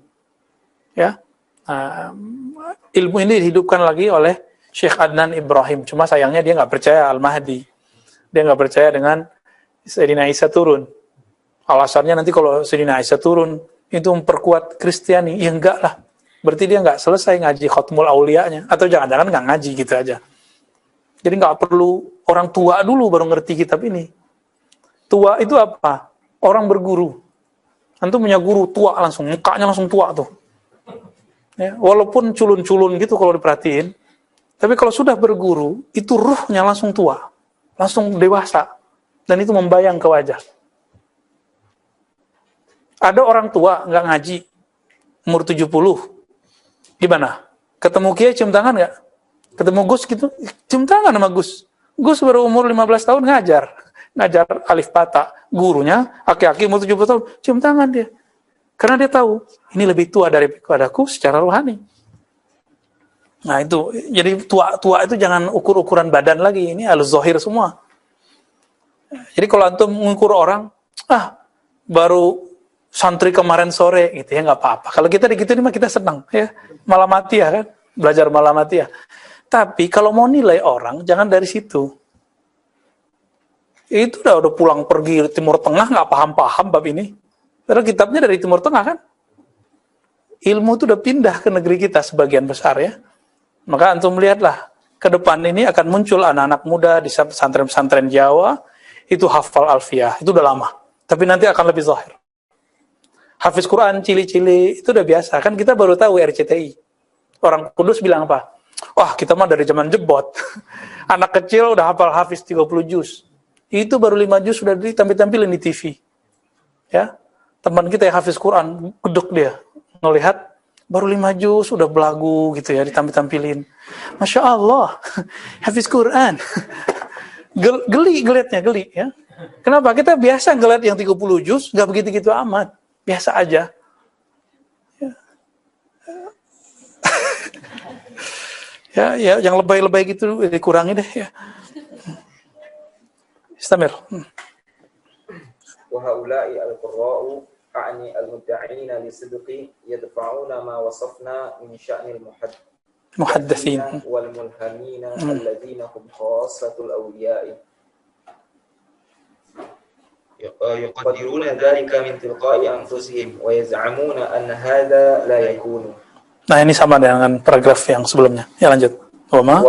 Ya. Ilmu ini dihidupkan lagi oleh Syekh Adnan Ibrahim. Cuma sayangnya dia nggak percaya Al-Mahdi. Dia nggak percaya dengan Sayyidina Isa turun. Alasannya nanti kalau Sayyidina Isa turun itu memperkuat Kristiani. Ya enggak lah. Berarti dia nggak selesai ngaji Khatmul Auliyanya. Atau jangan-jangan nggak ngaji gitu aja. Jadi nggak perlu orang tua dulu baru ngerti kitab ini. Tua itu apa? Orang berguru. Antum punya guru tua langsung, mukanya langsung tua tuh. Ya, walaupun culun-culun gitu kalau diperhatiin. Tapi kalau sudah berguru, itu ruhnya langsung tua. Langsung dewasa. Dan itu membayang ke wajah. Ada orang tua nggak ngaji, umur 70. Gimana? Ketemu Kiai cium tangan nggak? Ketemu Gus gitu, cium tangan sama Gus. Gus baru umur 15 tahun ngajar alif bata. Gurunya, aki-aki umur 70 tahun, cium tangan dia. Karena dia tahu, ini lebih tua daripadaku secara rohani. Nah itu, jadi tua itu jangan ukur-ukuran badan lagi, ini al-zahir semua. Jadi kalau antum mengukur orang, baru santri kemarin sore, gitu ya, nggak apa-apa. Kalau kita digituin mah kita senang, ya. Malah mati ya kan, belajar malah mati ya. Tapi kalau mau nilai orang, jangan dari situ. Itu udah pulang pergi Timur Tengah, nggak paham-paham bab ini. Padahal kitabnya dari Timur Tengah kan. Ilmu itu udah pindah ke negeri kita sebagian besar ya. Maka antum lihatlah, ke depan ini akan muncul anak-anak muda di pesantren-pesantren Jawa, itu hafal alfiyah, itu udah lama. Tapi nanti akan lebih zahir. Hafiz Quran, cili-cili, itu udah biasa. Kan kita baru tahu RCTI. Orang Kudus bilang apa? Wah, kita mah dari zaman jebot. Anak kecil udah hafal hafiz 30 juz. Itu baru 5 juz sudah ditampil-tampilin di TV. Ya. Teman kita yang hafiz Quran, gedek dia. Ngelihat, baru 5 juz udah belagu gitu ya, ditampil-tampilin. Masya Allah, hafiz Quran. Geli ya. Kenapa? Kita biasa ngeliat yang 30 juz, nggak begitu-gitu amat. Biasa aja. Ya, yang lebay-lebay gitu dikurangi deh ya. Istamir. Wa haula'i al-qurra'u a'ni al-mudda'ina li-sidqi yadfa'una ma wasafna min sya'nil muhaddatsin wal mulhamina alladziina hum khassatul awliya'i yuqaddiruna dzalika min tilqa'i anfusihim wa yaz'amuna anna hadha la yakunu. Nah, ini sama dengan paragraf yang sebelumnya. Ya, lanjut. Wama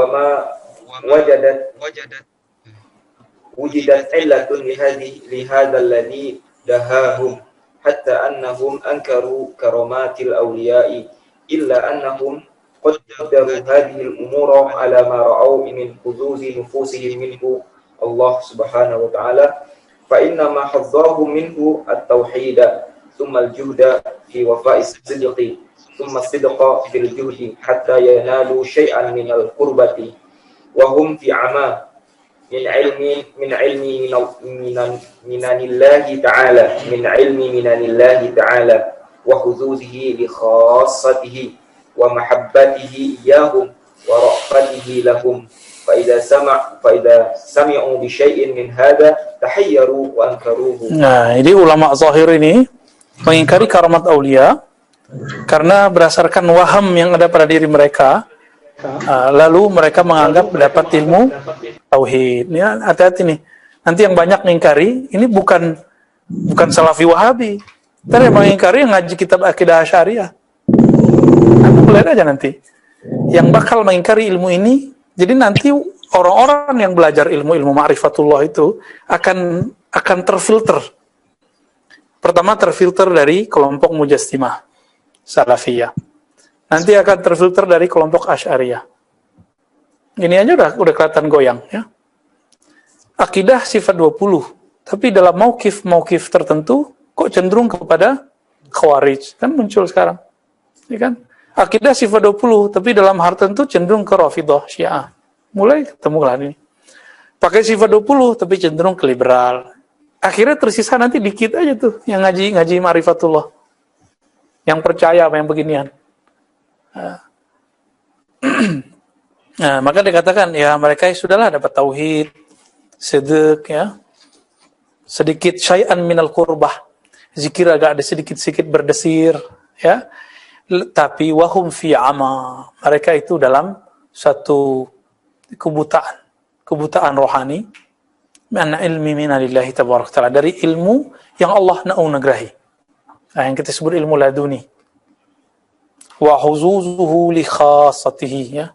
wujidat illatun li hadha alladhi dahahum hatta annahum ankaru karamatil awliya'i illa annahum qaddaru hadhihi al-umura ala ma ra'aw min huduzi nufusihim minhu Allah subhanahu wa ta'ala fa inna ma hazzahum minhu at-tauhid thumma al-juhda fi wafa'is sidqi ثم الصدق في الجهد حتى ينالوا شيئا من القربة وهم في عمى من علم منن الله تعالى وحظوظه لخاصته ومحبته إياهم ورأفته لهم فإذا سمعوا بشيء من هذا تحيروا وأنكروه. Nah, ini ulama zahir ini mengingkari karamat aulia karena berdasarkan waham yang ada pada diri mereka, lalu mereka menganggap dapat ilmu tauhid. Ya, hati-hati nih. Nanti yang banyak mengingkari ini bukan salafi wahabi, Ntar yang mengingkari yang ngaji kitab akidah Asy'ariyah. Anda lihat aja nanti. Yang bakal mengingkari ilmu ini, jadi nanti orang-orang yang belajar ilmu ma'rifatullah itu akan terfilter. Pertama terfilter dari kelompok Mujassimah, Salafiyah. Nanti akan terfilter dari kelompok Asy'ariyah. Ini aja udah kelihatan goyang ya. Akidah sifat 20, tapi dalam mauqif tertentu kok cenderung kepada Khawarij, kan muncul sekarang. Ya kan? Akidah sifat 20, tapi dalam hal tertentu cenderung ke Rafidhah, Syiah. Mulai ketemu lah ini. Pakai sifat 20, tapi cenderung ke liberal. Akhirnya tersisa nanti dikit aja tuh yang ngaji ma'rifatullah. Yang percaya sama yang beginian. Nah, maka dikatakan ya mereka sudahlah dapat tauhid, sidq ya. Sedikit syai'an minal qurbah. Zikir agak ada sedikit-sedikit berdesir ya. Tapi wahum fi ama. Mereka itu dalam satu kebutaan rohani. Mana ilmi minalillahi tabaraka ta'ala, dari ilmu yang Allah naungrahi. Nah, yang kita sebut ilmu laduni. Wa huzuzuhu li khassatihi ya.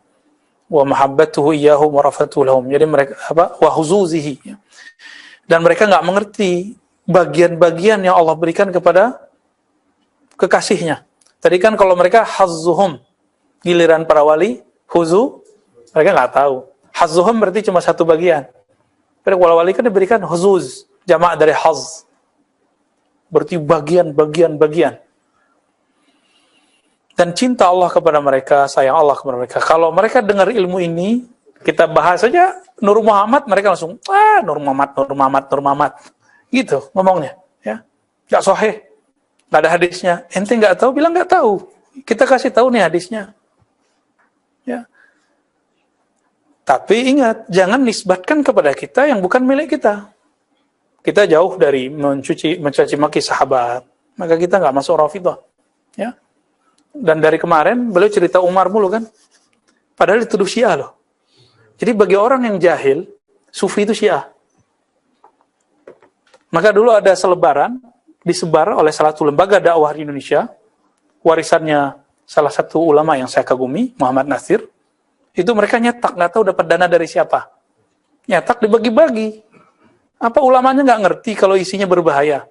Wa mahabbatuhu iyyahum wa rafatuhu lahum. Jadi mereka wa huzuzihi ya. Dan mereka enggak mengerti bagian-bagian yang Allah berikan kepada kekasihnya. Tadi kan kalau mereka hazzuhum, giliran para wali, huzu, mereka nggak tahu. Hazzuhum berarti cuma satu bagian. Pada wali kan diberikan huzuz, jamak dari haz. Berarti bagian. Dan cinta Allah kepada mereka, sayang Allah kepada mereka. Kalau mereka dengar ilmu ini, kita bahas saja Nur Muhammad, mereka langsung, Nur Muhammad. Gitu ngomongnya. Ya. Nggak sahih. Nggak ada hadisnya. Ente nggak tahu, bilang nggak tahu. Kita kasih tahu nih hadisnya. Ya. Tapi ingat, jangan nisbatkan kepada kita yang bukan milik kita. Kita jauh dari mencaci maki sahabat. Maka kita nggak masuk Rafidhah. Ya. Dan dari kemarin, beliau cerita Umar mulu kan. Padahal dituduh Syiah loh. Jadi bagi orang yang jahil, Sufi itu Syiah. Maka dulu ada selebaran, disebar oleh salah satu lembaga dakwah di Indonesia, warisannya salah satu ulama yang saya kagumi, Muhammad Nasir. Itu mereka nyetak, nggak tahu dapat dana dari siapa. Nyetak dibagi-bagi. Apa ulamanya nggak ngerti kalau isinya berbahaya?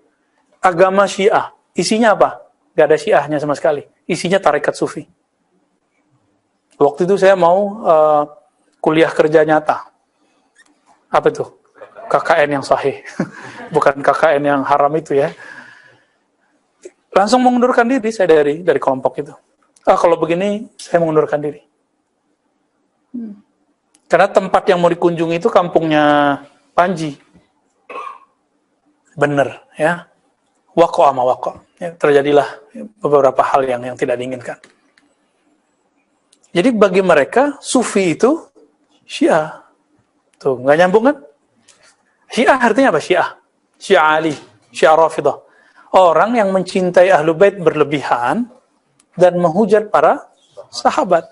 Agama Syiah, isinya apa? Nggak ada Syiahnya sama sekali. Isinya tarekat Sufi. Waktu itu saya mau kuliah kerja nyata. Apa itu? KKN yang sahih. Bukan KKN yang haram itu ya. Langsung mengundurkan diri saya dari kelompok itu. Kalau begini saya mengundurkan diri. Karena tempat yang mau dikunjungi itu kampungnya Panji. Bener ya. Waqa ama waqa. Ya, terjadilah beberapa hal yang tidak diinginkan. Jadi bagi mereka Sufi itu Syiah. Tuh, nggak nyambung kan? Syiah artinya apa? Syiah Ali, Syiah Rafidhah. Orang yang mencintai Ahlul Bait berlebihan dan menghujat para sahabat.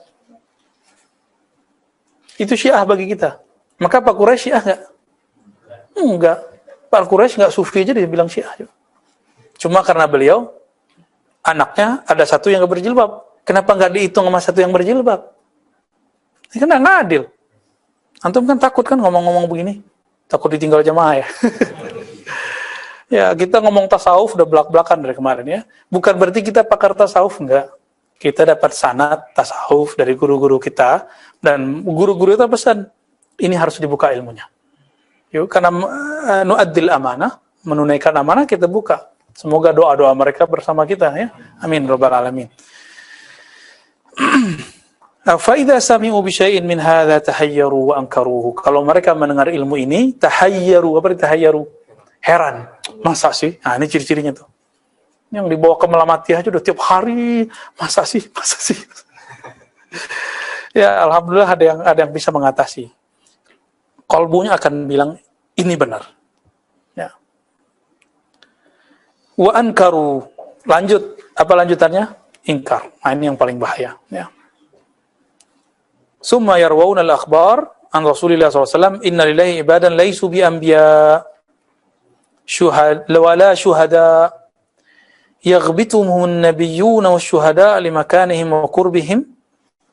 Itu Syiah bagi kita. Maka Pak Quraisy Syiah nggak? Enggak. Pak Quraisy nggak Sufi aja dia bilang Syiah. Cuma karena beliau anaknya ada satu yang nggak berjilbab. Kenapa nggak dihitung sama satu yang berjilbab? Ini kan nggak adil. Antum kan takut kan ngomong-ngomong begini? Takut ditinggal jamaah ya. Ya, kita ngomong tasawuf udah belak-belakan dari kemarin ya. Bukan berarti kita pakar tasawuf, enggak. Kita dapat sanad tasawuf dari guru-guru kita. Dan guru-guru itu pesan, ini harus dibuka ilmunya. Yuk, karena nu'addil amanah, menunaikan amanah kita buka. Semoga doa-doa mereka bersama kita ya. Amin rabbal alamin. Fa'idha sami'u bisyai'in min hadha tahayyaru wa ankaruhu. Kalau mereka mendengar ilmu ini, tahayyaru. Apa itu tahayyaru? Heran. Masa sih? Nah, ini ciri-cirinya tuh. Yang dibawa ke Melamatiyah aja udah tiap hari. Masa sih? Ya, alhamdulillah ada yang bisa mengatasi. Kalbunya akan bilang, ini benar. Ya. Wa ankaru. Lanjut. Apa lanjutannya? Ingkar. Nah, ini yang paling bahaya. Ya. Summa yarwauna al-akhbar an Rasulillah SAW, inna lillahi ibadan laysu bi anbiya wala syuhada yaghbituhum an-nabiyyuna wasyuhada limakanihim wa qurbihim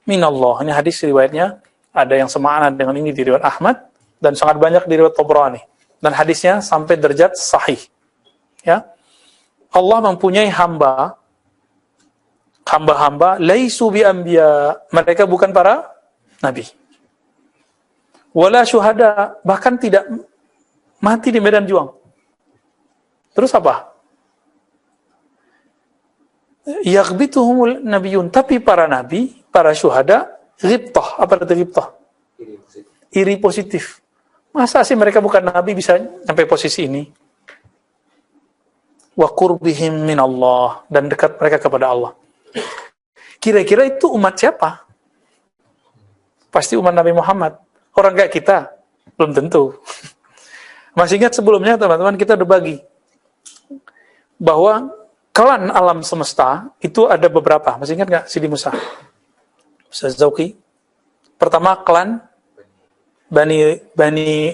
min Allah. Ini hadis riwayatnya ada yang semakna dengan ini di riwayat Ahmad dan sangat banyak di riwayat Tabrani. Dan hadisnya sampai derajat sahih. Ya. Allah mempunyai hamba-hamba laisu bi anbiya, mereka bukan para nabi. Wala syuhada, bahkan tidak mati di medan juang. Terus apa? Yaghbituhumul nabiyun, tapi para nabi, para syuhada, ghibtah. Apa arti ghibtah? Iri positif. Masa sih mereka bukan nabi bisa sampai posisi ini? Wa qurbihim min Allah, dan dekat mereka kepada Allah. Kira-kira itu umat siapa? Pasti umat Nabi Muhammad. Orang kayak kita? Belum tentu. Masih ingat sebelumnya teman-teman kita udah bagi bahwa klan alam semesta itu ada beberapa. Masih ingat nggak Sidi Musa? Ustaz Zauki. Pertama klan Bani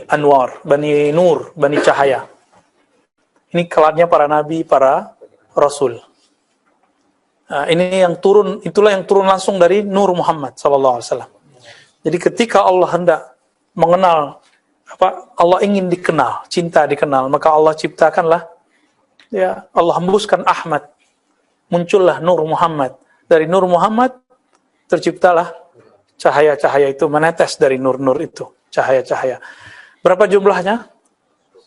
Anwar, Bani Nur, Bani Cahaya. Ini klannya para nabi, para rasul. Nah, ini yang turun, itulah yang turun langsung dari Nur Muhammad SAW. Jadi ketika Allah hendak mengenal, Allah ingin dikenal, cinta dikenal, maka Allah ciptakanlah, ya Allah hembuskan Ahmad, muncullah Nur Muhammad. Dari Nur Muhammad terciptalah cahaya-cahaya itu menetes dari nur-nur itu, cahaya-cahaya. Berapa jumlahnya?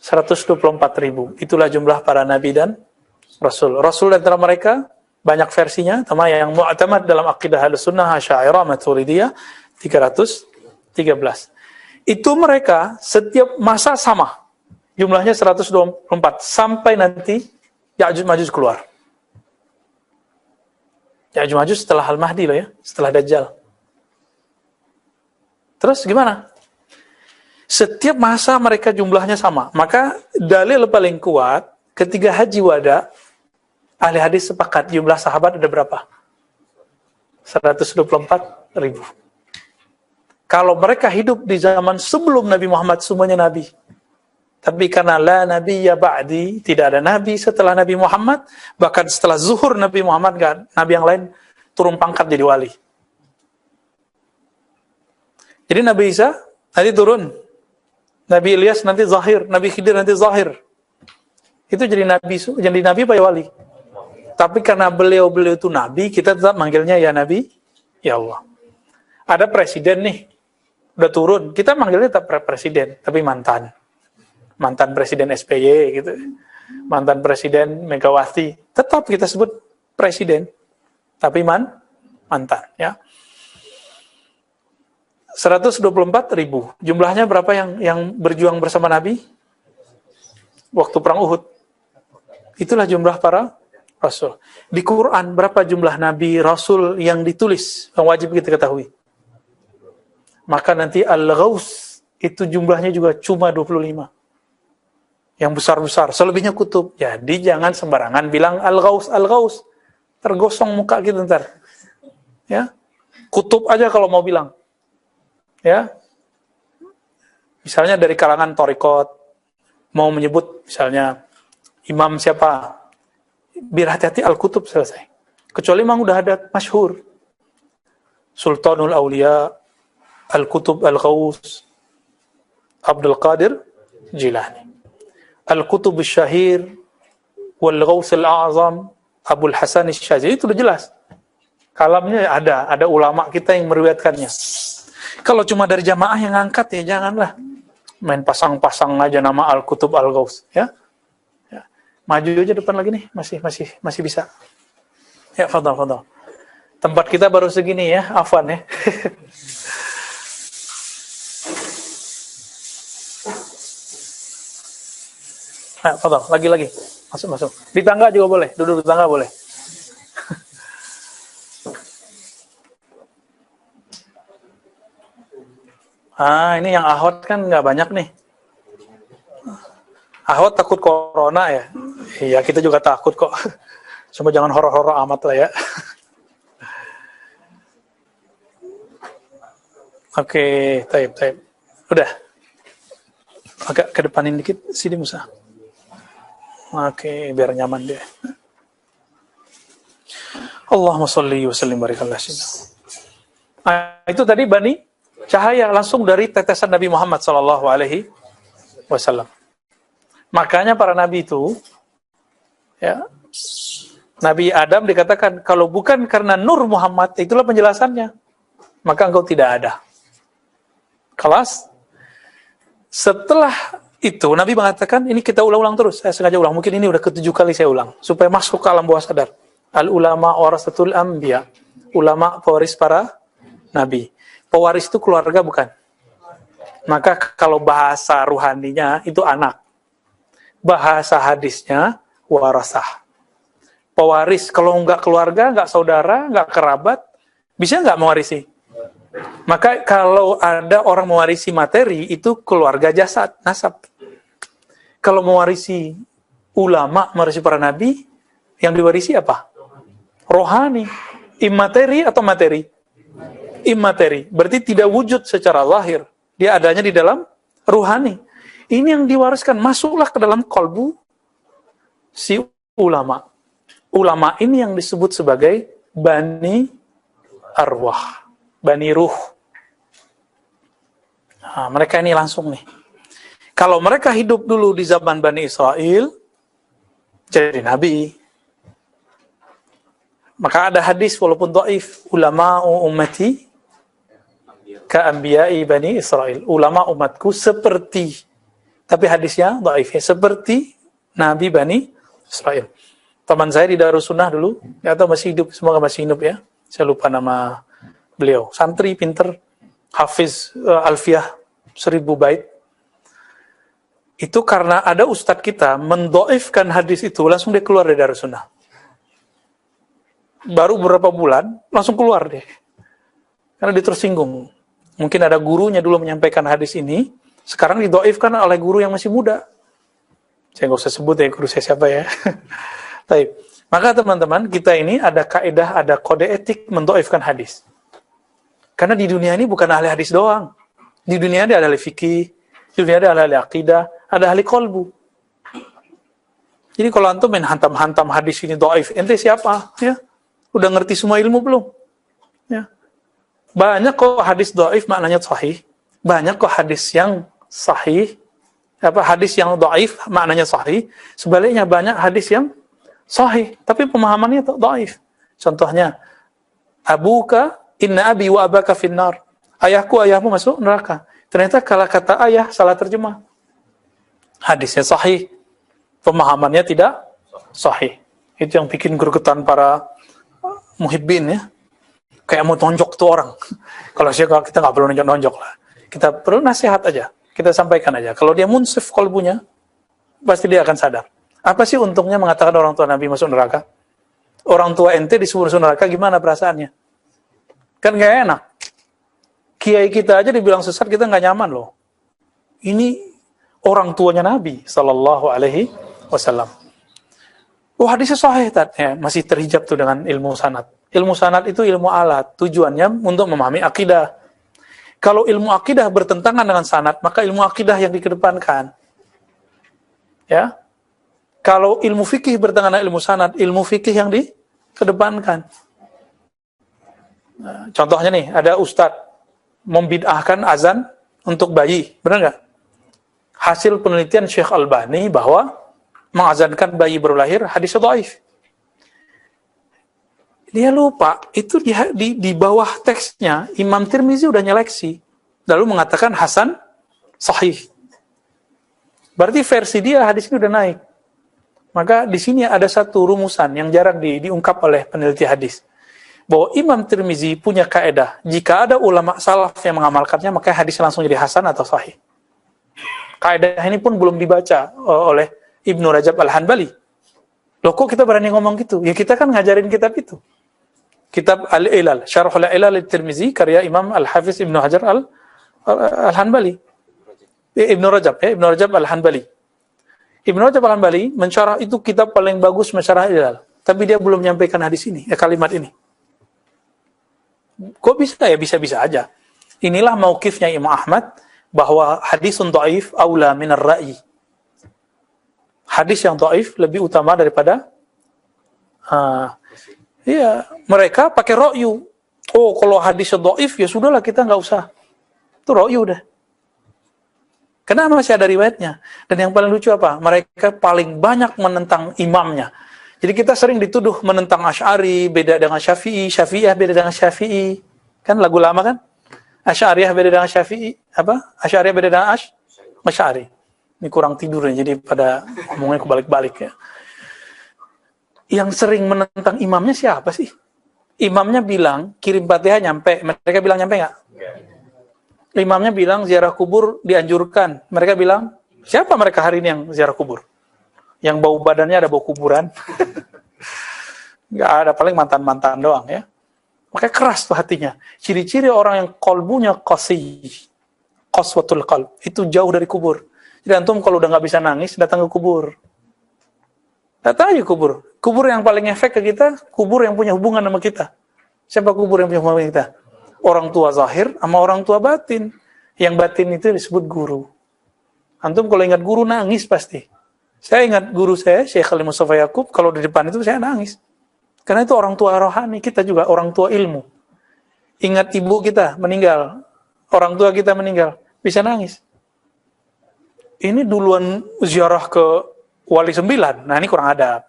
124.000. Itulah jumlah para nabi dan rasul. Rasul antara mereka banyak versinya, sama yang mu'tamad dalam akidah Ahlussunnah Asy'ariyah Maturidiyah 313. Itu mereka setiap masa sama. Jumlahnya 124 sampai nanti Ya'juj Ma'juj keluar. Ya'juj Ma'juj setelah Al-Mahdi loh ya, setelah Dajjal. Terus gimana? Setiap masa mereka jumlahnya sama. Maka dalil paling kuat ketika haji wada, ahli hadis sepakat jumlah sahabat ada berapa? 124.000. Kalau mereka hidup di zaman sebelum Nabi Muhammad, semuanya nabi. Tapi karena la nabiyya ba'di, tidak ada nabi setelah Nabi Muhammad, bahkan setelah zuhur Nabi Muhammad, kan, nabi yang lain turun pangkat jadi wali. Jadi Nabi Isa nanti turun, Nabi Ilyas nanti zahir, Nabi Khidir nanti zahir. Itu jadi nabi apa ya wali? Tapi karena beliau itu nabi, kita tetap manggilnya ya nabi, ya Allah. Ada presiden nih, udah turun, kita manggilnya tetap presiden, tapi mantan presiden SBY gitu, mantan presiden Megawati, tetap kita sebut presiden, tapi mantan, ya. 124.000. Jumlahnya berapa yang berjuang bersama Nabi? Waktu perang Uhud. Itulah jumlah para rasul. Di Quran berapa jumlah Nabi, Rasul yang ditulis, yang wajib kita ketahui? Maka nanti Al-Ghaus itu jumlahnya juga cuma 25. Yang besar-besar, selebihnya kutub. Jadi jangan sembarangan bilang Al-Ghaus. Tergosong muka kita ntar. Ya. Kutub aja kalau mau bilang. Ya, misalnya dari kalangan Thariqat mau menyebut misalnya imam siapa, biar hati-hati Al-Kutub selesai. Kecuali memang udah ada masyhur Sultanul Aulia, Al-Kutub Al-Ghaus, Abdul Qadir Jilani, Al-Kutub Syahir, Wal Ghaus Al-A'zam, Abul Hasan Syazili, itu udah jelas. Kalamnya ada ulama kita yang meriwayatkannya. Kalau cuma dari jamaah yang ngangkat ya janganlah main pasang-pasang aja nama Al-Kutub Al-Ghaus, ya. Ya. Maju aja depan lagi nih, masih bisa. Ya, fadhal. Tempat kita baru segini ya, afwan ya. Nah, fadhal, lagi. Masuk. Di tangga juga boleh, duduk di tangga boleh. Ini yang ahwat kan nggak banyak nih. Ahwat takut corona ya? Iya, kita juga takut kok. Cuma jangan horor-horor amat lah ya. Oke, taib. Udah. Agak kedepanin dikit, Sidi Musa. Oke, biar nyaman deh. Allahumma sholli wa sallim barakallahu alaihi. Itu tadi bani cahaya langsung dari tetesan Nabi Muhammad sallallahu alaihi wasallam. Makanya para nabi itu, ya, Nabi Adam dikatakan kalau bukan karena nur Muhammad, itulah penjelasannya, maka engkau tidak ada. Kelas. Setelah itu Nabi mengatakan, ini kita ulang-ulang terus, saya sengaja ulang, mungkin ini udah ke-7 kali saya ulang supaya masuk ke alam bawah sadar. Al ulama warasatul anbiya, ulama pewaris para nabi. Pewaris itu keluarga bukan? Maka kalau bahasa ruhaninya itu anak. Bahasa hadisnya warasah. Pewaris kalau nggak keluarga, nggak saudara, nggak kerabat, bisa nggak mewarisi? Maka kalau ada orang mewarisi materi, itu keluarga jasad, nasab. Kalau mewarisi ulama, mewarisi para nabi, yang diwarisi apa? Rohani. Immateri atau materi? Immateri. Berarti tidak wujud secara lahir. Dia adanya di dalam ruhani. Ini yang diwariskan. Masuklah ke dalam kolbu si ulama. Ulama ini yang disebut sebagai bani arwah. Bani ruh. Nah, mereka ini langsung nih. Kalau mereka hidup dulu di zaman Bani Israel, jadi nabi. Maka ada hadis walaupun dhaif, ulama ummati ka'anbiya'i Bani Israel. Ulama umatku seperti, tapi hadisnya dhaif ya, seperti Nabi Bani Israel. Teman saya di Darussunnah dulu, nggak tahu masih hidup, semoga masih hidup ya. Saya lupa nama beliau. Santri, pinter, hafiz Alfiyah 1000 bait. Itu karena ada ustadz kita mendhaifkan hadis itu, langsung dia keluar dari Darussunnah. Baru beberapa bulan, langsung keluar deh. Karena dia tersinggung. Mungkin ada gurunya dulu menyampaikan hadis ini, sekarang didhaifkan oleh guru yang masih muda. Saya nggak usah sebut ya guru saya siapa ya. Baik. Maka teman-teman, kita ini ada kaidah, ada kode etik mendhaifkan hadis. Karena di dunia ini bukan ahli hadis doang. Di dunia ini ada ahli fikih, di dunia ada ahli akidah, ada ahli kolbu. Jadi kalau antum main hantam-hantam hadis ini dhaif, ente siapa? Ya. Udah ngerti semua ilmu belum? Ya. Banyak kok hadis dhaif maknanya sahih. Banyak kok hadis yang sahih, hadis yang dhaif maknanya sahih. Sebaliknya banyak hadis yang sahih, tapi pemahamannya dhaif. Contohnya, abuka inna abi wa abaka finnar. Ayahku, ayahmu masuk neraka. Ternyata kalau kata ayah salah terjemah. Hadisnya sahih, pemahamannya tidak sahih. Itu yang bikin gregetan para muhibbin ya. Kayak mau tonjok tuh orang. Kalau kita nggak perlu nonjok-nonjok lah. Kita perlu nasihat aja. Kita sampaikan aja. Kalau dia munsif kolbunya, pasti dia akan sadar. Apa sih untungnya mengatakan orang tua Nabi masuk neraka? Orang tua ente disuruh masuk neraka, gimana perasaannya? Kan nggak enak. Kiai kita aja dibilang sesat, kita nggak nyaman loh. Ini orang tuanya Nabi Sallallahu Alaihi Wasallam. Oh hadisnya sahih, ya, masih terhijab tuh dengan ilmu sanad. Ilmu sanad itu ilmu alat, tujuannya untuk memahami akidah. Kalau ilmu akidah bertentangan dengan sanad, maka ilmu akidah yang dikedepankan. Ya, kalau ilmu fikih bertentangan dengan ilmu sanad, ilmu fikih yang dikedepankan. Nah, contohnya nih, ada ustadz membid'ahkan azan untuk bayi, benar nggak? Hasil penelitian Syekh Albani bahwa mengazankan bayi baru lahir hadis dhaif. Dia lupa, itu di bawah teksnya Imam Tirmizi udah nyeleksi, lalu mengatakan hasan sahih. Berarti versi dia hadis ini udah naik. Maka di sini ada satu rumusan yang jarang diungkap oleh peneliti hadis, bahwa Imam Tirmizi punya kaedah, jika ada ulama salaf yang mengamalkannya, maka hadis langsung jadi hasan atau sahih. Kaedah ini pun belum dibaca oleh Ibnu Rajab Al-Hanbali. Loh kok kita berani ngomong gitu? Ya kita kan ngajarin kitab itu. Kitab Al-Ilal, Syarhul Ilal Al-Tirmizi, karya Imam Al-Hafiz Ibnu Hajar Al-Hanbali. Ibnu Rajab Al-Hanbali. Ibnu Rajab Al-Hanbali mensyarah itu kitab paling bagus mensyarah Ilal. Tapi dia belum menyampaikan hadis ini, kalimat ini. Kok bisa ya? Bisa-bisa aja. Inilah mauqifnya Imam Ahmad, bahwa hadisun dhaif aula minar ra'i. Hadis yang dhaif lebih utama daripada Iya, mereka pakai ro'yu. Oh, kalau hadisnya dhaif ya sudahlah kita nggak usah. Itu ro'yu udah. Kenapa masih ada riwayatnya? Dan yang paling lucu apa? Mereka paling banyak menentang imamnya. Jadi kita sering dituduh menentang Asy'ari, beda dengan Syafi'i, Syafi'iyah beda dengan Syafi'i. Kan lagu lama kan? Asy'ariyah beda dengan Syafi'i, apa? Asy'ariyah beda dengan Asy'ari. Ini kurang tidur ya, jadi pada ngomongnya kebalik-balik ya. Yang sering menentang imamnya siapa sih? Imamnya bilang, kirim Fatihah nyampe. Mereka bilang nyampe nggak? Imamnya bilang ziarah kubur dianjurkan. Mereka bilang, siapa mereka hari ini yang ziarah kubur? Yang bau badannya ada bau kuburan. Nggak ada, paling mantan-mantan doang ya. Makanya keras tuh hatinya. Ciri-ciri orang yang kolbunya qaswatul qalb, itu jauh dari kubur. Jadi antum kalau udah nggak bisa nangis, datang ke kubur. Datang aja kubur. Kubur yang paling efek ke kita, kubur yang punya hubungan sama kita. Siapa kubur yang punya hubungan sama kita? Orang tua zahir sama orang tua batin. Yang batin itu disebut guru. Antum kalau ingat guru nangis pasti. Saya ingat guru saya, Syekh Khalil Mustafa Yaqub, kalau di depan itu saya nangis. Karena itu orang tua rohani, kita juga orang tua ilmu. Ingat ibu kita meninggal, orang tua kita meninggal, bisa nangis. Ini duluan ziarah ke Wali 9, nah ini kurang adab.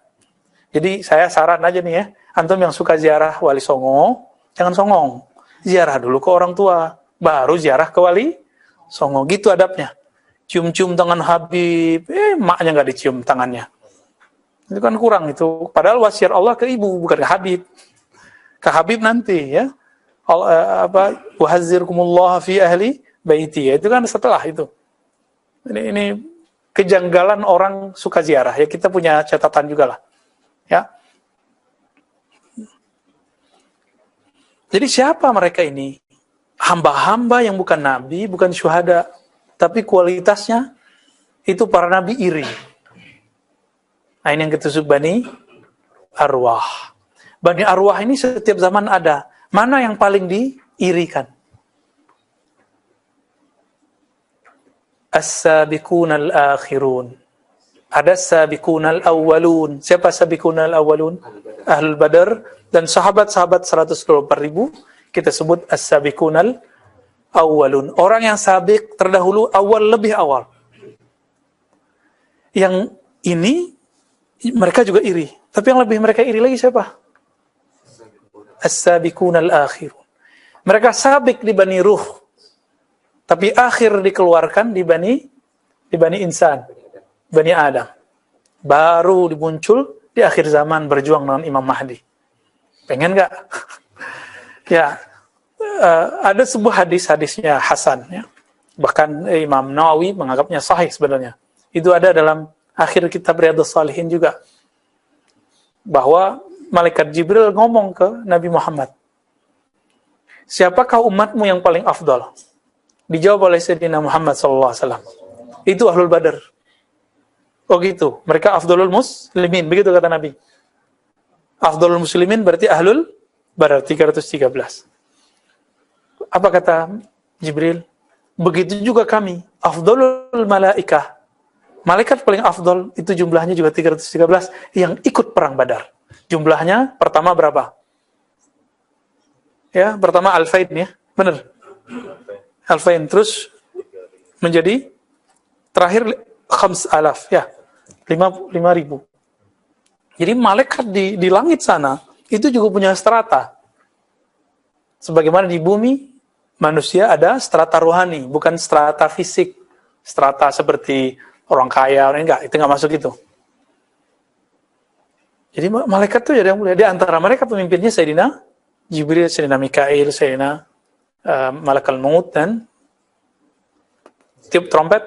Jadi saya saran aja nih ya, antum yang suka ziarah Wali Songo, jangan songong. Ziarah dulu ke orang tua, baru ziarah ke Wali Songo. Gitu adabnya. Cium-cium tangan Habib, maknya nggak dicium tangannya. Itu kan kurang itu. Padahal wasiat Allah ke ibu, bukan ke Habib. Ke Habib nanti ya. Wahadzirkumullah fi ahli baiti. Itu kan setelah itu. Ini kejanggalan orang suka ziarah. Ya kita punya catatan juga lah. Ya. Jadi siapa mereka ini? Hamba-hamba yang bukan nabi, bukan syuhada, tapi kualitasnya itu para nabi iri. Nah ini yang kita sebut Bani Arwah. Bani Arwah ini setiap zaman ada. Mana yang paling diirikan? As-sabiqun al-akhirun. Ada as-sabiqun al-awwalun. Siapa as-sabiqun al-awwalun? Ahlul Badar dan sahabat-sahabat 124.000 kita sebut as-sabiqun al-awwalun. Orang yang sabiq terdahulu, awal lebih awal. Yang ini mereka juga iri. Tapi yang lebih mereka iri lagi siapa? As-sabiqun al-akhirun. Mereka sabik di Bani Ruh. Tapi akhir dikeluarkan di Bani Insan. Bani Adam. Baru dimuncul di akhir zaman berjuang dengan Imam Mahdi. Pengen gak? Ya. Ada sebuah hadisnya Hasan. Ya. Bahkan Imam Nawawi menganggapnya sahih sebenarnya. Itu ada dalam akhir kitab Riyadhus Shalihin juga. Bahwa Malaikat Jibril ngomong ke Nabi Muhammad. Siapakah umatmu yang paling afdal? Dijawab oleh Sayyidina Muhammad SAW. Itu Ahlul Badar. Oh gitu. Mereka afdalul muslimin. Begitu kata Nabi. Afdalul muslimin berarti Ahlul Badar 313. Apa kata Jibril? Begitu juga kami. Afdalul malaikah. Malaikat paling afdal itu jumlahnya juga 313 yang ikut perang Badar. Jumlahnya pertama berapa? Ya, pertama Alfain ya. Benar. Alfain terus menjadi terakhir 5,000 ya. 5.000. Jadi malaikat di langit sana itu juga punya strata. Sebagaimana di bumi manusia ada strata rohani, bukan strata fisik. Strata seperti orang kaya, enggak, itu enggak masuk itu. Jadi malaikat itu ada yang mulia. Di antara mereka pemimpinnya Sayyidina Jibril, Sayyidina Mikail, Sayyidina Malakal Maut dan tiup trompet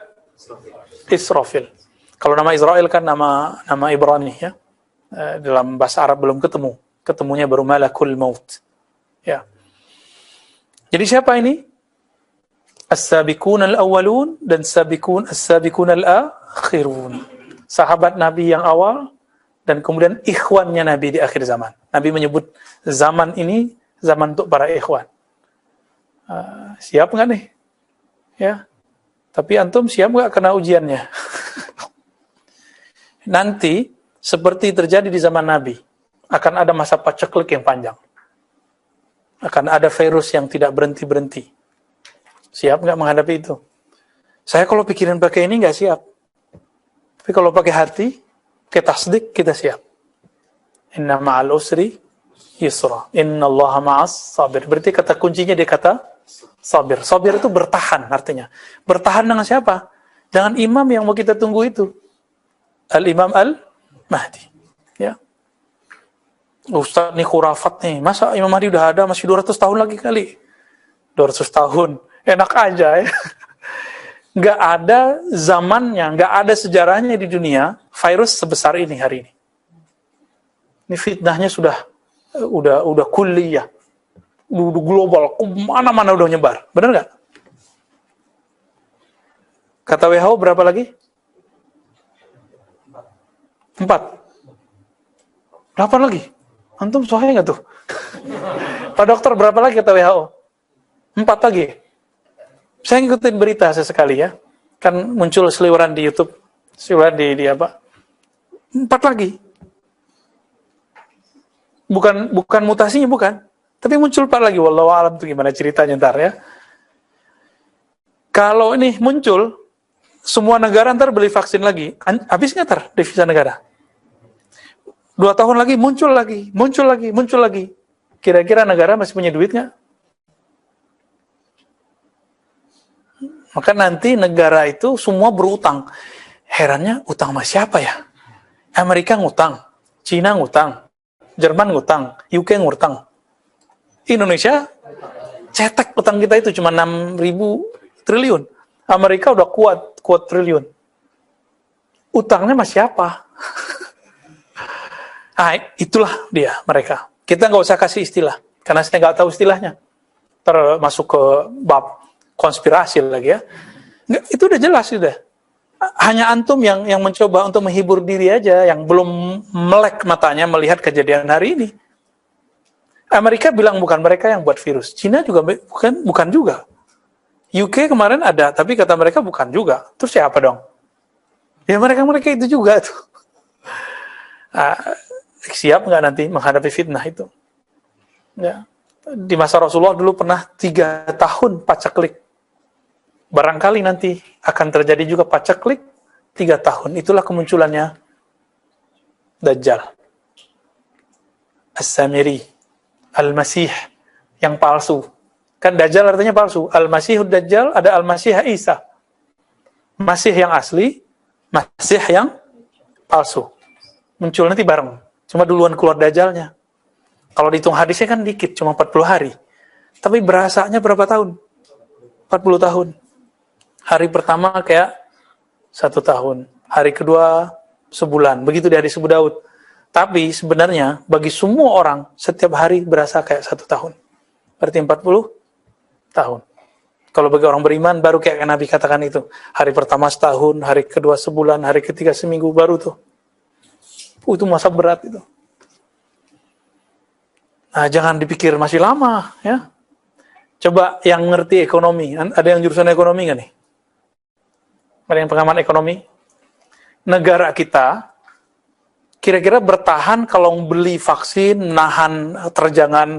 Israfil. Kalau nama Israel kan nama Ibrani ya. Dalam bahasa Arab belum ketemu. Ketemunya baru Malakul Maut. Ya. Jadi siapa ini? As-sabiqun al-awwalun dan as-sabiqun al-akhirun. Sahabat Nabi yang awal dan kemudian ikhwannya Nabi di akhir zaman. Nabi menyebut zaman ini zaman untuk para ikhwan. Siap nggak nih? Ya. Tapi antum siap nggak kena ujiannya? Nanti seperti terjadi di zaman Nabi. akan ada masa paceklik yang panjang. Akan ada virus yang tidak berhenti-berhenti. Siap nggak menghadapi itu? Saya kalau pikirin pakai ini nggak siap. Tapi kalau pakai hati, pakai tasdik, kita siap. Inna ma'al usri yusra. Inna allaha ma'as sabir. Berarti kata kuncinya dia kata sabir. Sabir itu bertahan artinya. Bertahan dengan siapa? Dengan imam yang mau kita tunggu itu. Al-Imam Al-Mahdi. Ya. Ustaz nih khurafat nih. Masa Imam Mahdi udah ada masih 200 tahun lagi kali? 200 tahun. Enak aja ya. Nggak ada zamannya, nggak ada sejarahnya di dunia virus sebesar ini hari ini. Ini fitnahnya udah kulliyah. Udah global, mana-mana udah nyebar. Benar nggak? Kata WHO berapa lagi? 4. 8 lagi. Antum sahih nggak tuh? Pak dokter berapa lagi kata WHO? 4 lagi. Saya ngikutin berita sesekali ya. Kan muncul seliweran di YouTube. Seliweran di apa? 4 lagi. Bukan mutasinya, bukan. Tapi muncul 4 lagi. Wallahu a'lam itu gimana ceritanya ntar ya. Kalau ini muncul, semua negara ntar beli vaksin lagi. Habis nggak ntar devisa negara? 2 tahun lagi muncul lagi. Kira-kira negara masih punya duit nggak? Maka nanti negara itu semua berutang. Herannya utang sama siapa ya? Amerika ngutang, Cina ngutang, Jerman ngutang, UK ngutang. Indonesia cetek utang kita itu cuma 6.000 triliun. Amerika udah kuat triliun. Utangnya sama siapa? Itulah dia mereka. Kita nggak usah kasih istilah, karena saya nggak tahu istilahnya. Termasuk ke bab konspirasi lagi ya. Nggak, itu udah jelas sudah. Hanya antum yang mencoba untuk menghibur diri aja, yang belum melek matanya melihat kejadian hari ini. Amerika bilang bukan mereka yang buat virus. Cina juga bukan juga. UK kemarin ada, tapi kata mereka bukan juga. Terus siapa dong? Ya mereka itu juga tuh. Siap nggak nanti menghadapi fitnah itu? Ya. Di masa Rasulullah dulu pernah 3 tahun paceklik. Barangkali nanti akan terjadi juga paceklik 3 tahun. Itulah kemunculannya Dajjal. As-Samiri. Al-Masih. Yang palsu. Kan Dajjal artinya palsu. Al-Masihud Dajjal, ada Al-Masih Isa. Masih yang asli, Masih yang palsu. Muncul nanti bareng. Cuma duluan keluar Dajjalnya. Kalau dihitung hadisnya kan dikit, cuma 40 hari. Tapi berasanya berapa tahun? 40 tahun. Hari pertama kayak 1 tahun. Hari kedua sebulan. Begitu di hadis Abu Daud. Tapi sebenarnya bagi semua orang setiap hari berasa kayak 1 tahun. Berarti 40 tahun. Kalau bagi orang beriman baru kayak Nabi katakan itu. Hari pertama setahun, hari kedua sebulan, hari ketiga seminggu, baru tuh. Itu masa berat itu. Nah, jangan dipikir masih lama ya. Coba yang ngerti ekonomi. Ada yang jurusan ekonomi nggak nih? Ada yang pengamat ekonomi? Negara kita kira-kira bertahan kalau beli vaksin, nahan terjangan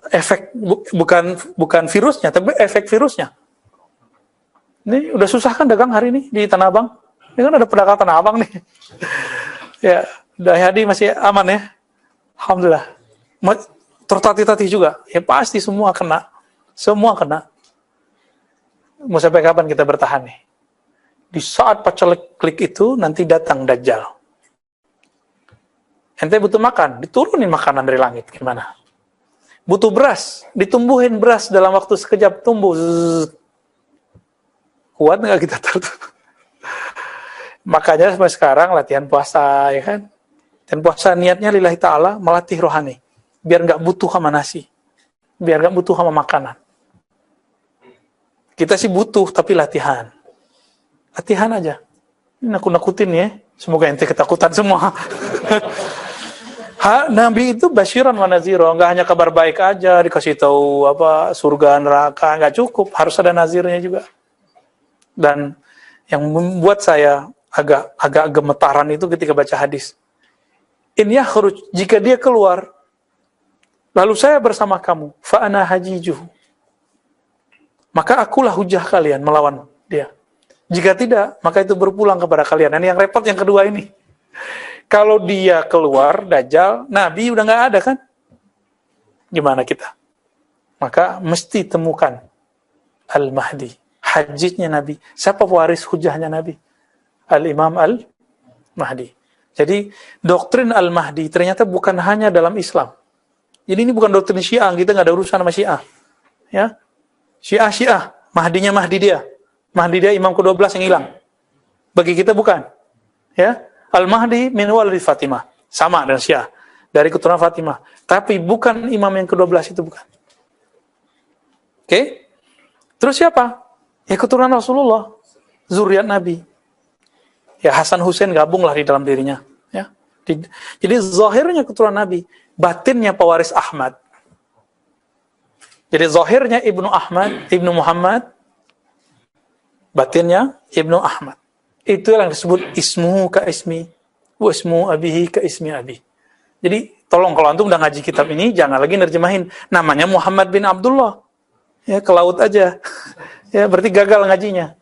efek bukan virusnya, tapi efek virusnya. Ini udah susah kan dagang hari ini di Tanah Abang? Ini kan ada pedagang Tanah Abang nih. Ya, Dayadi masih aman ya. Alhamdulillah. Tertatih-tatih juga. Ya pasti semua kena. Semua kena. Mau sampai kapan kita bertahan nih? Di saat paceklik itu nanti datang Dajjal. Ente butuh makan, diturunin makanan dari langit. Gimana? Butuh beras, ditumbuhin beras dalam waktu sekejap tumbuh. Kuat nggak kita tuh? Makanya sampai sekarang latihan puasa, ya kan? Dan puasa niatnya lillahi ta'ala melatih rohani. Biar nggak butuh sama nasi. Biar nggak butuh sama makanan. Kita sih butuh, tapi latihan. Latihan aja. Ini nakut-nakutin ya. Semoga ente ketakutan semua. Nabi itu basyiran wa nazira. Nggak hanya kabar baik aja, dikasih tahu surga, neraka. Nggak cukup, harus ada nazirnya juga. Dan yang membuat saya agak gemetaran itu ketika baca hadis. In yakhruj, jika dia keluar, lalu saya bersama kamu, fa ana hajijuhu, maka akulah hujah kalian melawan dia. Jika tidak, maka itu berpulang kepada kalian. Dan yang repot yang kedua ini. Kalau dia keluar, Dajjal, Nabi udah nggak ada kan? Gimana kita? Maka mesti temukan Al-Mahdi, hajijnya Nabi. Siapa waris hujahnya Nabi? Al-Imam Al-Mahdi. Jadi doktrin Al-Mahdi ternyata bukan hanya dalam Islam. Jadi ini bukan doktrin Syiah, kita nggak ada urusan sama Syiah. Ya, Syiah, Mahdinya Mahdi dia. Mahdi dia imam ke-12 yang hilang. Bagi kita bukan. Ya, Al-Mahdi min walid Fatimah. Sama dengan Syiah. Dari keturunan Fatimah. Tapi bukan imam yang ke-12 itu bukan. Oke? Terus siapa? Ya keturunan Rasulullah. Zuriat Nabi. Ya Hasan Husain gabunglah di dalam dirinya. Ya. Jadi zahirnya keturunan Nabi. Batinnya pewaris Ahmad. Jadi zahirnya Ibnu Ahmad, Ibnu Muhammad. Batinnya Ibnu Ahmad. Itu yang disebut ismuhu ka ismi. Wa ismu abihi ka ismi abi. Jadi tolong kalau antum udah ngaji kitab ini, jangan lagi nerjemahin. Namanya Muhammad bin Abdullah. Ya, ke laut aja. Ya, berarti gagal ngajinya.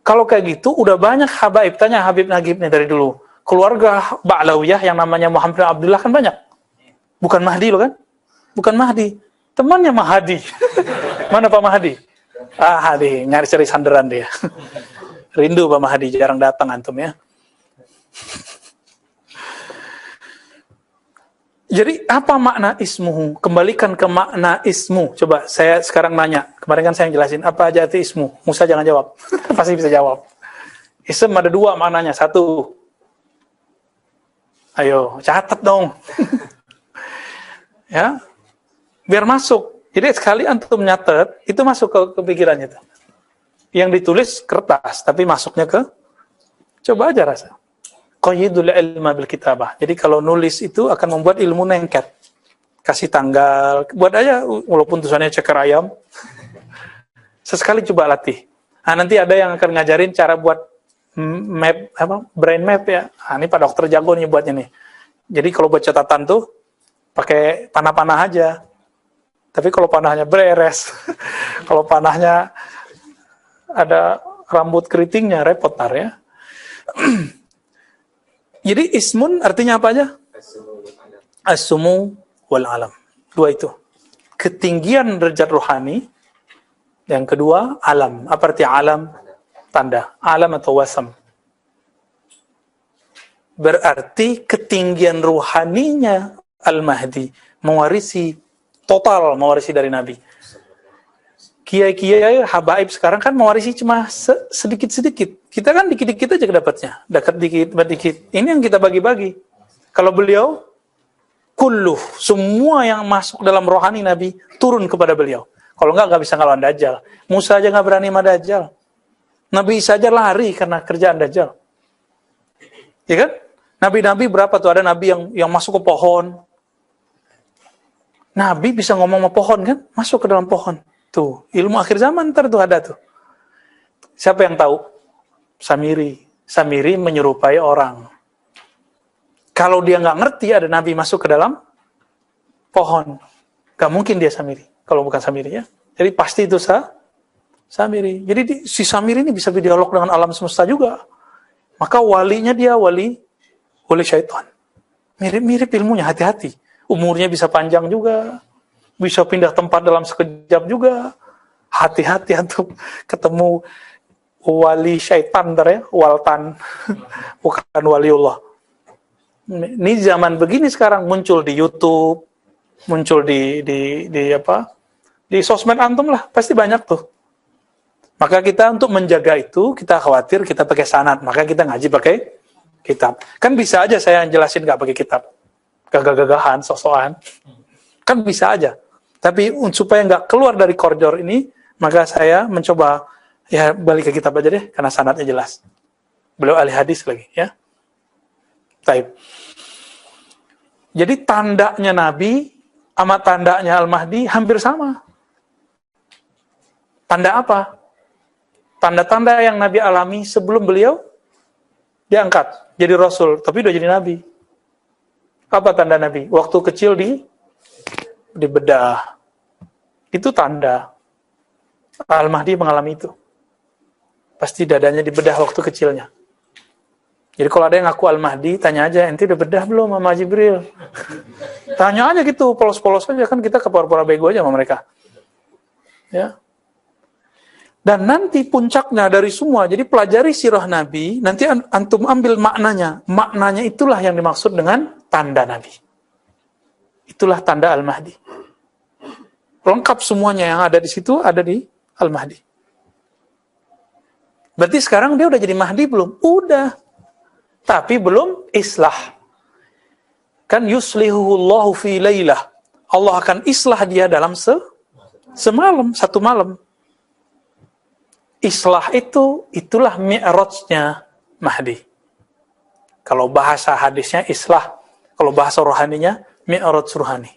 Kalau kayak gitu, udah banyak habaib. Tanya Habib Nagib nih dari dulu. Keluarga Ba'lawiyah yang namanya Muhammad bin Abdullah kan banyak. Bukan Mahdi loh kan? Bukan Mahdi. Temannya Mahdi. Mana Pak Mahdi? Hadi, nyari-cari sandaran dia. Rindu Pak Mahdi, jarang datang antum ya. Jadi apa makna ismuhu? Kembalikan ke makna ismu. Coba saya sekarang nanya. Kemarin kan saya jelasin. Apa aja itu ismu? Musa jangan jawab. Pasti bisa jawab. Ism ada dua maknanya. Satu. Ayo, catat dong. Ya. Biar masuk. Jadi sekali antum nyatet, itu masuk ke pikirannya. Yang ditulis kertas, tapi masuknya ke... Coba aja rasa. Qayyidul ilma bil kitabah. Jadi kalau nulis itu akan membuat ilmu nengket. Kasih tanggal, buat aja walaupun tulisannya ceker ayam. Sesekali coba latih. Nah, nanti ada yang akan ngajarin cara buat map, brain map ya. Nah, ini Pak Dokter jago nih buatnya nih. Jadi kalau buat catatan tuh pakai panah-panah aja. Tapi kalau panahnya beres, kalau panahnya ada rambut keritingnya repot tar ya. Jadi ismun artinya apa aja? As-sumu wal alam. Dua itu. Ketinggian derajat rohani. Yang kedua, alam. Apa arti alam? Tanda. Alam atau wasam. Berarti ketinggian rohaninya Al-Mahdi mewarisi dari Nabi. Kiai-kiai habaib sekarang kan mewarisi cuma sedikit-sedikit. Kita kan dikit-dikit aja kedapatnya. Dekat dikit. Ini yang kita bagi-bagi. Kalau beliau, kulluh, semua yang masuk dalam rohani Nabi, turun kepada beliau. Kalau nggak bisa ngelawan Dajjal. Musa aja nggak berani sama Dajjal. Nabi Isa aja lari karena kerjaan Dajjal. Ya kan? Nabi-nabi berapa tuh? Ada Nabi yang masuk ke pohon. Nabi bisa ngomong sama pohon kan? Masuk ke dalam pohon. Tuh, ilmu akhir zaman ntar tuh ada tuh. Siapa yang tahu? Samiri menyerupai orang. Kalau dia nggak ngerti ada Nabi masuk ke dalam pohon. Gak mungkin dia Samiri. Kalau bukan Samiri ya. Jadi pasti itu Samiri. Jadi si Samiri ini bisa berdialog dengan alam semesta juga. Maka walinya dia wali syaitan. Mirip-mirip ilmunya, hati-hati. Umurnya bisa panjang juga. Bisa pindah tempat dalam sekejap juga. Hati-hati untuk ketemu wali syaitan, waltan. Bukan waliullah. Ini zaman begini sekarang muncul di YouTube, muncul di sosmed antum lah, pasti banyak tuh. Maka kita untuk menjaga itu, kita khawatir kita pakai sanad, maka kita ngaji pakai kitab. Kan bisa aja saya jelasin nggak pakai kitab. Gagah-gagahan, sok-sokan. Kan bisa aja. Tapi supaya nggak keluar dari koridor ini, maka saya mencoba, ya balik ke kitab aja deh, karena sanadnya jelas. Beliau ahli hadis lagi, ya. Taib. Jadi tandanya Nabi sama tandanya Al-Mahdi hampir sama. Tanda apa? Tanda-tanda yang Nabi alami sebelum beliau diangkat jadi Rasul, tapi udah jadi Nabi. Apa tanda Nabi? Waktu kecil dibedah. Itu tanda. Al-Mahdi mengalami itu. Pasti dadanya dibedah waktu kecilnya. Jadi kalau ada yang ngaku Al-Mahdi, tanya aja, ente udah bedah belum sama Jibril? Tanya aja gitu, polos-polos aja, kan kita kepura-pura bego aja sama mereka. Ya. Dan nanti puncaknya dari semua, jadi pelajari sirah Nabi, nanti antum ambil maknanya. Maknanya itulah yang dimaksud dengan tanda Nabi. Itulah tanda Al-Mahdi. Lengkap semuanya yang ada di situ, ada di Al-Mahdi. Berarti sekarang dia udah jadi Mahdi belum? Udah. Tapi belum islah. Kan yuslihuhullahu fi lailah. Allah akan islah dia dalam semalam, satu malam. Islah itulah mi'rajnya Mahdi. Kalau bahasa hadisnya islah, kalau bahasa rohaninya mi'raj rohani.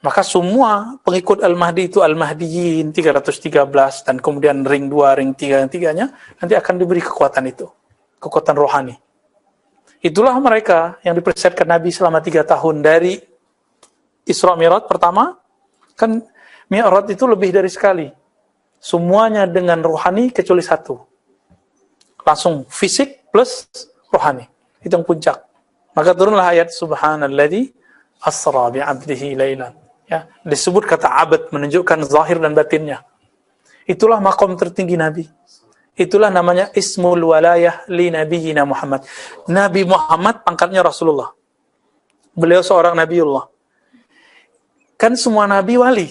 Maka semua pengikut Al-Mahdi itu Al-Mahdiyin 313 dan kemudian ring 2, ring 3, yang tiganya nanti akan diberi kekuatan itu. Kekuatan rohani. Itulah mereka yang dipersiapkan Nabi selama 3 tahun dari Isra Mi'raj pertama, kan Mi'raj itu lebih dari sekali. Semuanya dengan rohani kecuali satu. Langsung fisik plus rohani. Itu yang puncak. Maka turunlah ayat Subhanalladzi asra bi'abdihi lailan. Ya, disebut kata abad menunjukkan zahir dan batinnya. Itulah makom tertinggi Nabi. Itulah namanya Ismul Walayah li Nabiyina Muhammad. Nabi Muhammad pangkatnya Rasulullah. Beliau seorang Nabiullah. Kan semua Nabi wali.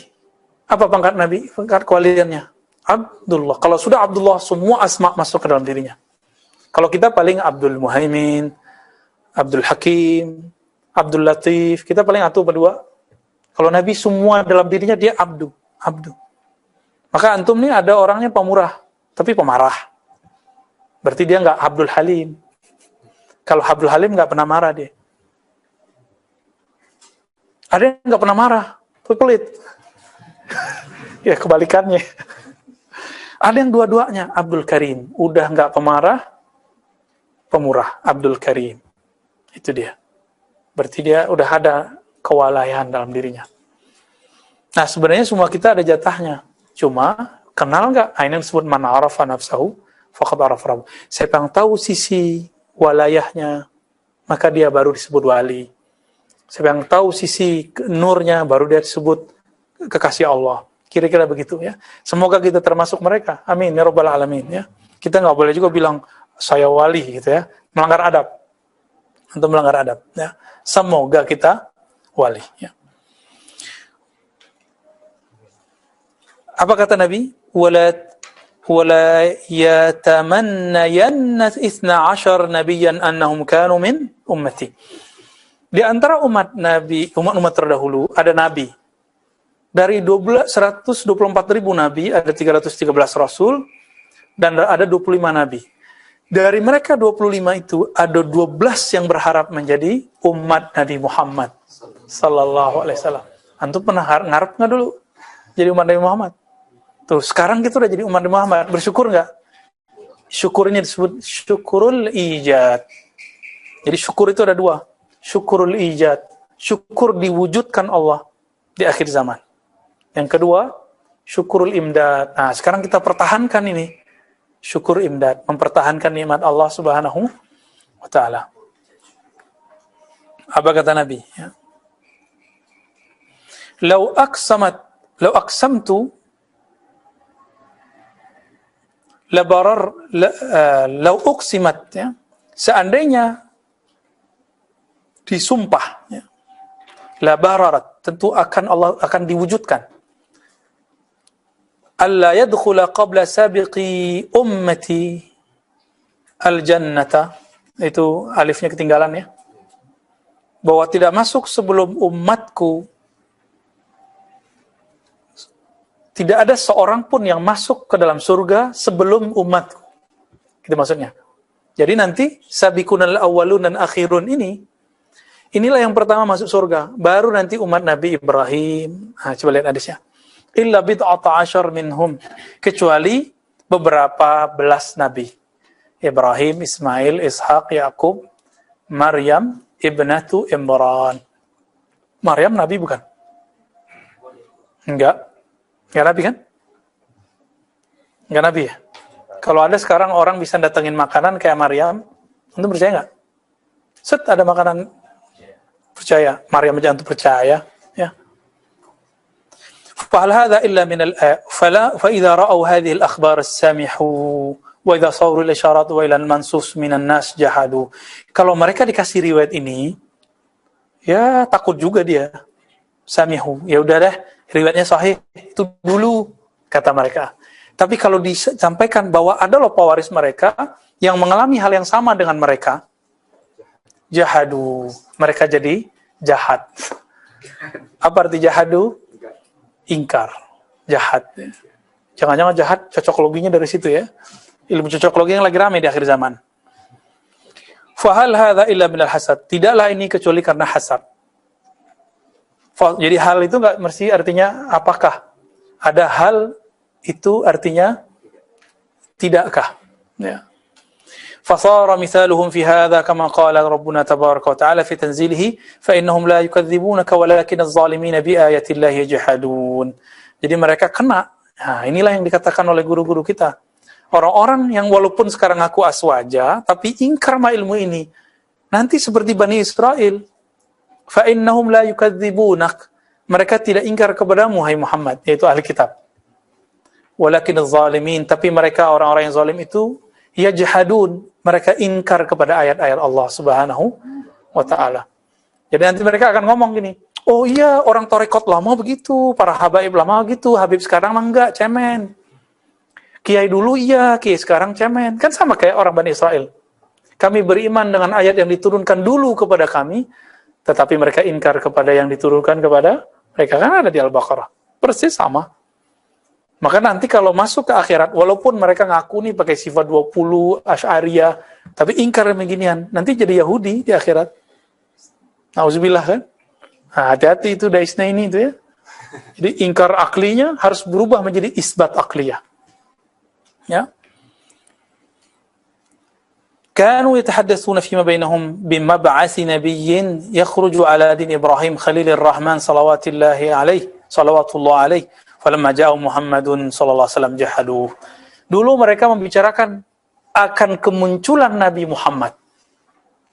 Apa pangkat Nabi? Pangkat kewaliannya. Abdullah. Kalau sudah Abdullah, semua asma masuk ke dalam dirinya. Kalau kita paling Abdul Muhaimin, Abdul Hakim, Abdul Latif. Kita paling satu berdua. Kalau Nabi semua dalam dirinya dia Abdu. Maka antum nih ada orangnya pemurah. Tapi pemarah. Berarti dia nggak Abdul Halim. Kalau Abdul Halim nggak pernah marah dia. Ada yang nggak pernah marah, tapi pelit. Ya kebalikannya. Ada yang dua-duanya, Abdul Karim. Udah nggak pemarah, pemurah. Abdul Karim. Itu dia. Berarti dia udah ada kewalayan dalam dirinya. Nah sebenarnya semua kita ada jatahnya. Cuma kenal nggak? Ini yang disebut man arafa nafsahu faqad arafa rabbuh. Siapa yang tahu sisi walayahnya, maka dia baru disebut wali. Siapa yang tahu sisi nurnya, baru dia disebut kekasih Allah. Kira-kira begitu ya. Semoga kita termasuk mereka. Amin ya rabbal alamin ya. Kita nggak boleh juga bilang saya wali gitu ya. Melanggar adab. Untuk melanggar adab ya. Semoga kita wali ya. Apa kata Nabi? ولا يتمنين 12 نبيا أنهم كانوا من أمتي. Di antara umat terdahulu ada nabi. Dari 124.000 nabi ada 313 rasul dan ada 25 nabi. Dari mereka 25 itu ada 12 yang berharap menjadi umat Nabi Muhammad sallallahu alaihi wasallam. Antum pernah ngarep enggak dulu jadi umat Nabi Muhammad? Tuh, sekarang kita udah jadi umat Muhammad. Bersyukur nggak? Syukur ini disebut syukurul ijad. Jadi syukur itu ada dua. Syukurul ijad. Syukur diwujudkan Allah di akhir zaman. Yang kedua, syukurul imdad. Nah, sekarang kita pertahankan ini. Syukur imdad. Mempertahankan nikmat Allah subhanahu wa ta'ala. Apa kata Nabi? Ya. Lau aqsamtu lau uqsimat ya. Seandainya disumpah ya. La bararat, tentu Allah akan diwujudkan. Alla yadkhula qabla sabiqi ummati al-jannata. Itu alifnya ketinggalan ya. Bahwa tidak masuk sebelum umatku. Tidak ada seorang pun yang masuk ke dalam surga sebelum umatku. Itu maksudnya. Jadi nanti sabiqunal awwalun dan akhirun inilah yang pertama masuk surga. Baru nanti umat Nabi Ibrahim. Nah, coba lihat hadisnya. Illa bid'ata asyar minhum. Kecuali beberapa belas nabi. Ibrahim, Ismail, Ishak, Yakub, Maryam, ibnatu Imran. Maryam nabi bukan? Enggak nabi kan? Enggak nabi ya? Kalau ada sekarang orang bisa datengin makanan kayak Maryam, antum percaya nggak? Ada makanan, percaya. Maryam aja antum percaya, ya. فهل هذا إلا من الآية فإذا رأوا هذه الأخبار السامحوا وإذا صوروا الإشارات وإلى المنصوص من الناس جحدوا. Kalau mereka dikasih riwayat ini, ya takut juga dia. Samihu, ya udah deh, riwayatnya sahih itu dulu kata mereka. Tapi kalau disampaikan bahwa ada loh pewaris mereka yang mengalami hal yang sama dengan mereka, jahadu, mereka jadi jahat. Apa arti jahadu? Ingkar, jahat. Jangan-jangan jahat cocok loginya dari situ ya. Ilmu cocok logi yang lagi ramai di akhir zaman. Fahal hadza illa minal hasad. Tidaklah ini kecuali karena hasad. Jadi hal itu enggak mesti artinya apakah? Ada hal itu artinya tidakkah? Ya. فصار مثالهم في هذا كما قال ربنا تبارك وتعالى في تنزيله فإنهم لا يكذبونك ولكن الظالمين بآيات الله يجحدون. Jadi mereka kena. Nah, inilah yang dikatakan oleh guru-guru kita. Orang-orang yang walaupun sekarang ngaku aswaja tapi ingkar ma ilmu ini. Nanti seperti Bani Israel. فإنهم لا يكذبونك. Mereka tidak ingkar kepadamu hai Muhammad, yaitu ahli kitab. Walakin az-zalimin, tapi mereka orang-orang yang zalim itu yajhadun, mereka ingkar kepada ayat-ayat Allah Subhanahu wa taala. Jadi nanti mereka akan ngomong gini, oh iya orang tarekat lama begitu, para habaib lama begitu, habib sekarang mah enggak, cemen. Kiai dulu iya, kiai sekarang cemen. Kan sama kayak orang Bani Israel. Kami beriman dengan ayat yang diturunkan dulu kepada kami, tetapi mereka ingkar kepada yang diturunkan kepada mereka. Kan ada di Al-Baqarah. Persis sama. Maka nanti kalau masuk ke akhirat, walaupun mereka ngaku nih pakai sifat 20, Asy'ariyah, tapi ingkar beginian, nanti jadi Yahudi di akhirat. Nauzubillah kan? Nah, hati-hati itu Daisna ini itu ya. Jadi ingkar aklinya harus berubah menjadi isbat akliyah. Ya. Kanu yatahaddatsuna fima bainahum bimab'atsi nabiyyin yakhruju ala din Ibrahim Khalilur Rahman salawatullahi alaihi. Falamma ja'a Muhammadun sallallahu alaihi wasallam jahadu. Dulu mereka membicarakan akan kemunculan Nabi Muhammad,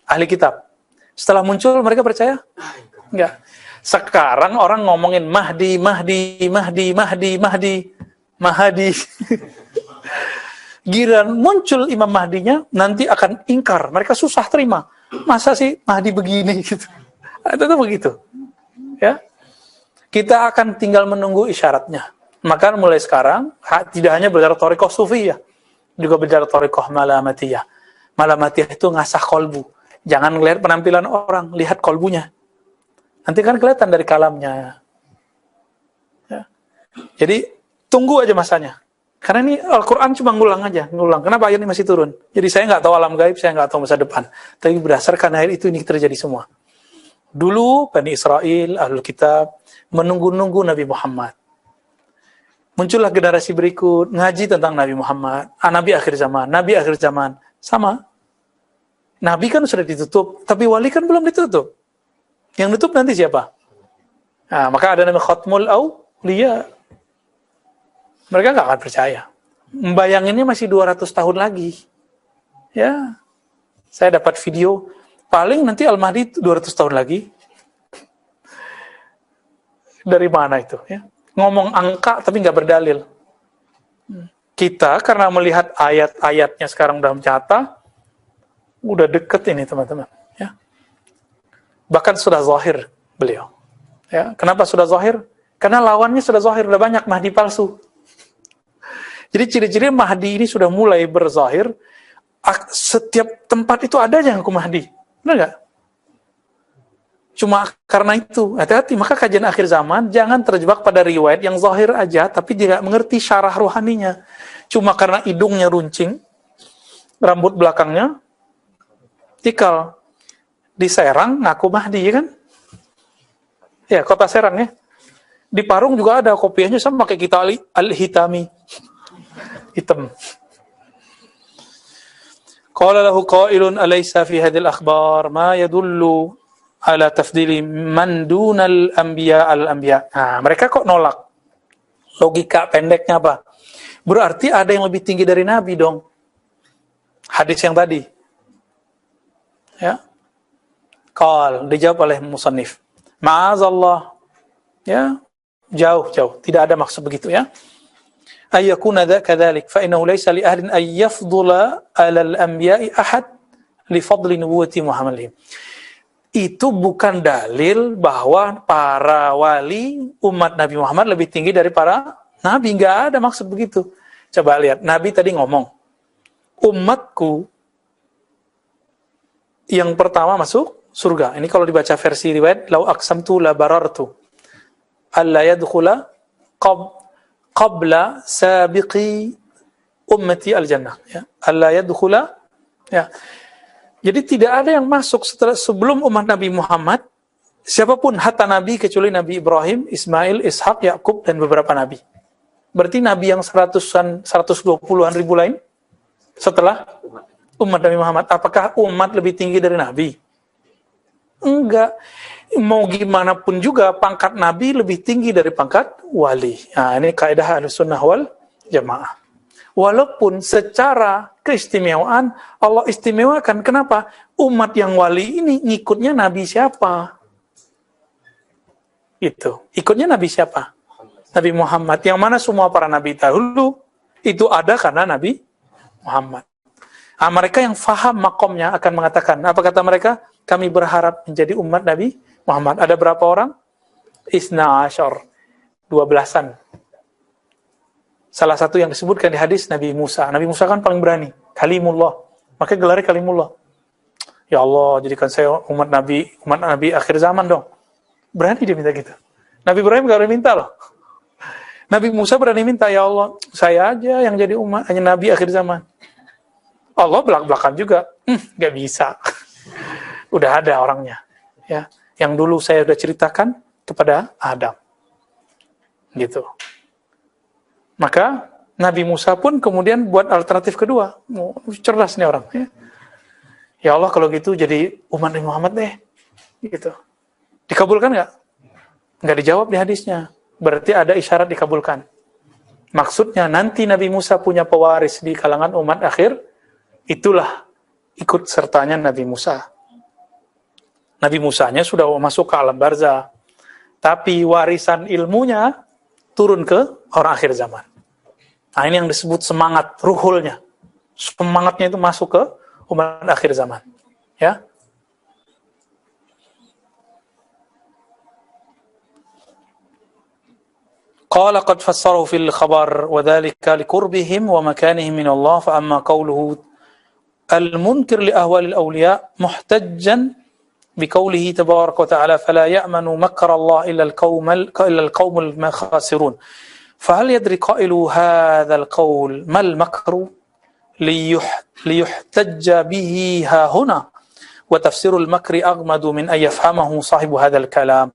ahli kitab. Setelah muncul mereka percaya? Enggak. Sekarang orang ngomongin Mahdi. Giliran muncul Imam Mahdinya, nanti akan ingkar. Mereka susah terima. Masa sih Mahdi begini gitu. Itu begitu. Ya. Kita akan tinggal menunggu isyaratnya. Maka mulai sekarang, tidak hanya berbicara thariqah sufiyah, juga berbicara thariqah malamatiyah. Malamatiyah itu ngasah kolbu. Jangan lihat penampilan orang, lihat kolbunya. Nanti kan kelihatan dari kalamnya. Ya. Jadi, tunggu aja masanya. Karena ini Al-Quran cuma ngulang aja. Kenapa ayat ini masih turun? Jadi saya nggak tahu alam gaib, saya nggak tahu masa depan. Tapi berdasarkan ayat itu, ini terjadi semua. Dulu, Bani Israel, Ahlul Kitab, menunggu-nunggu Nabi Muhammad. Muncullah generasi berikut, ngaji tentang Nabi Muhammad. Nabi akhir zaman. Sama. Nabi kan sudah ditutup, tapi wali kan belum ditutup. Yang tutup nanti siapa? Nah, maka ada nama Khatmul Auliya. Mereka nggak akan percaya. Membayanginnya masih 200 tahun lagi. Ya, saya dapat video, paling nanti Al-Mahdi 200 tahun lagi. Dari mana itu? Ya? Ngomong angka tapi nggak berdalil. Kita karena melihat ayat-ayatnya sekarang udah nyata, udah deket ini teman-teman. Ya. Bahkan sudah zahir beliau. Ya. Kenapa sudah zahir? Karena lawannya sudah zahir, udah banyak Mahdi palsu. Jadi ciri-ciri Mahdi ini sudah mulai berzahir. Setiap tempat itu ada yang aku Mahdi. Benar nggak? Cuma karena itu, hati-hati. Maka kajian akhir zaman, jangan terjebak pada riwayat yang zahir aja, tapi tidak mengerti syarah rohaninya. Cuma karena hidungnya runcing, rambut belakangnya tikal. Di Serang, ngaku Mahdi, ya kan? Ya, kota Serang ya. Di Parung juga ada kopiahnya, sama kayak kita Al-Hitami. Hitam. Qala lahu qailun alaysa fi hadhil akhbar ma yadullu ala tafdili man dunal anbiya al-anbiya. Nah, mereka kok nolak. Logika pendeknya apa? Berarti ada yang lebih tinggi dari Nabi dong. Hadis yang tadi. Ya. Qal, dijawab oleh musannif. Ma'azallah. Ya, jauh. Tidak ada maksud begitu ya. Ayyakuna kadzalik fa innahu laysa li ahlin ay yafdula 'ala al-anbiya'i ahad li fadli nubuwwati Muhammadin. Itu bukan dalil bahwa para wali umat Nabi Muhammad lebih tinggi dari para nabi. Enggak ada maksud begitu. Coba lihat, Nabi tadi ngomong, umatku yang pertama masuk surga. Ini kalau dibaca versi riwayat, lau aqsamtu la barartu alla yadkhula qabla sabiqi ummati al-jannah, ya. Alla yadkhula, ya. Jadi tidak ada yang masuk sebelum umat Nabi Muhammad, siapapun, hatta Nabi kecuali Nabi Ibrahim, Ismail, Ishak, Yakub dan beberapa nabi. Berarti nabi yang 120-an ribu lain setelah umat Nabi Muhammad. Apakah umat lebih tinggi dari nabi? Enggak. Mau gimana pun juga pangkat nabi lebih tinggi dari pangkat wali. Nah, ini kaidah Ahlussunnah wal Jamaah. Walaupun secara keistimewaan Allah istimewakan. Kenapa? Umat yang wali ini ngikutnya nabi siapa? Itu. Ikutnya nabi siapa? Nabi Muhammad. Yang mana semua para nabi dahulu itu ada karena Nabi Muhammad. Nah, mereka yang faham makomnya akan mengatakan, apa kata mereka? Kami berharap menjadi umat Nabi Muhammad. Ada berapa orang? Isna Ashar, 12-an. Salah satu yang disebutkan di hadis Nabi Musa. Nabi Musa kan paling berani, Kalimullah. Makanya gelarnya Kalimullah. Ya Allah, jadikan saya umat Nabi akhir zaman dong. Berani dia minta gitu. Nabi Ibrahim gak berani minta loh. Nabi Musa berani minta, ya Allah, saya aja yang jadi umat, hanya Nabi akhir zaman. Allah belak-belakan juga, gak bisa. Udah ada orangnya, ya. Yang dulu saya sudah ceritakan kepada Adam, gitu. Maka Nabi Musa pun kemudian buat alternatif kedua. Cerdas nih orang, ya. Ya Allah, kalau gitu jadi umat Nabi Muhammad deh, gitu. Dikabulkan nggak? Nggak dijawab di hadisnya. Berarti ada isyarat dikabulkan. Maksudnya nanti Nabi Musa punya pewaris di kalangan umat akhir, itulah ikut sertanya Nabi Musa. Nabi Musanya sudah masuk ke alam barzah, tapi warisan ilmunya turun ke orang akhir zaman. Nah, ini yang disebut semangat ruhulnya. Semangatnya itu masuk ke umat akhir zaman. Ya. قال قد فسره في الخبر وذلك لقربهم ومكانهم من الله فأما قوله المنكر لأهوال الأولياء محتجا بقوله تبارك وتعالى فلا يأمن مكر الله إلا القوم الخاسرون فهل يدري قائل هذا القول ما المكر ليحتج به ها هنا وتفسير المكر أغمد من أن يفهمه صاحب هذا الكلام.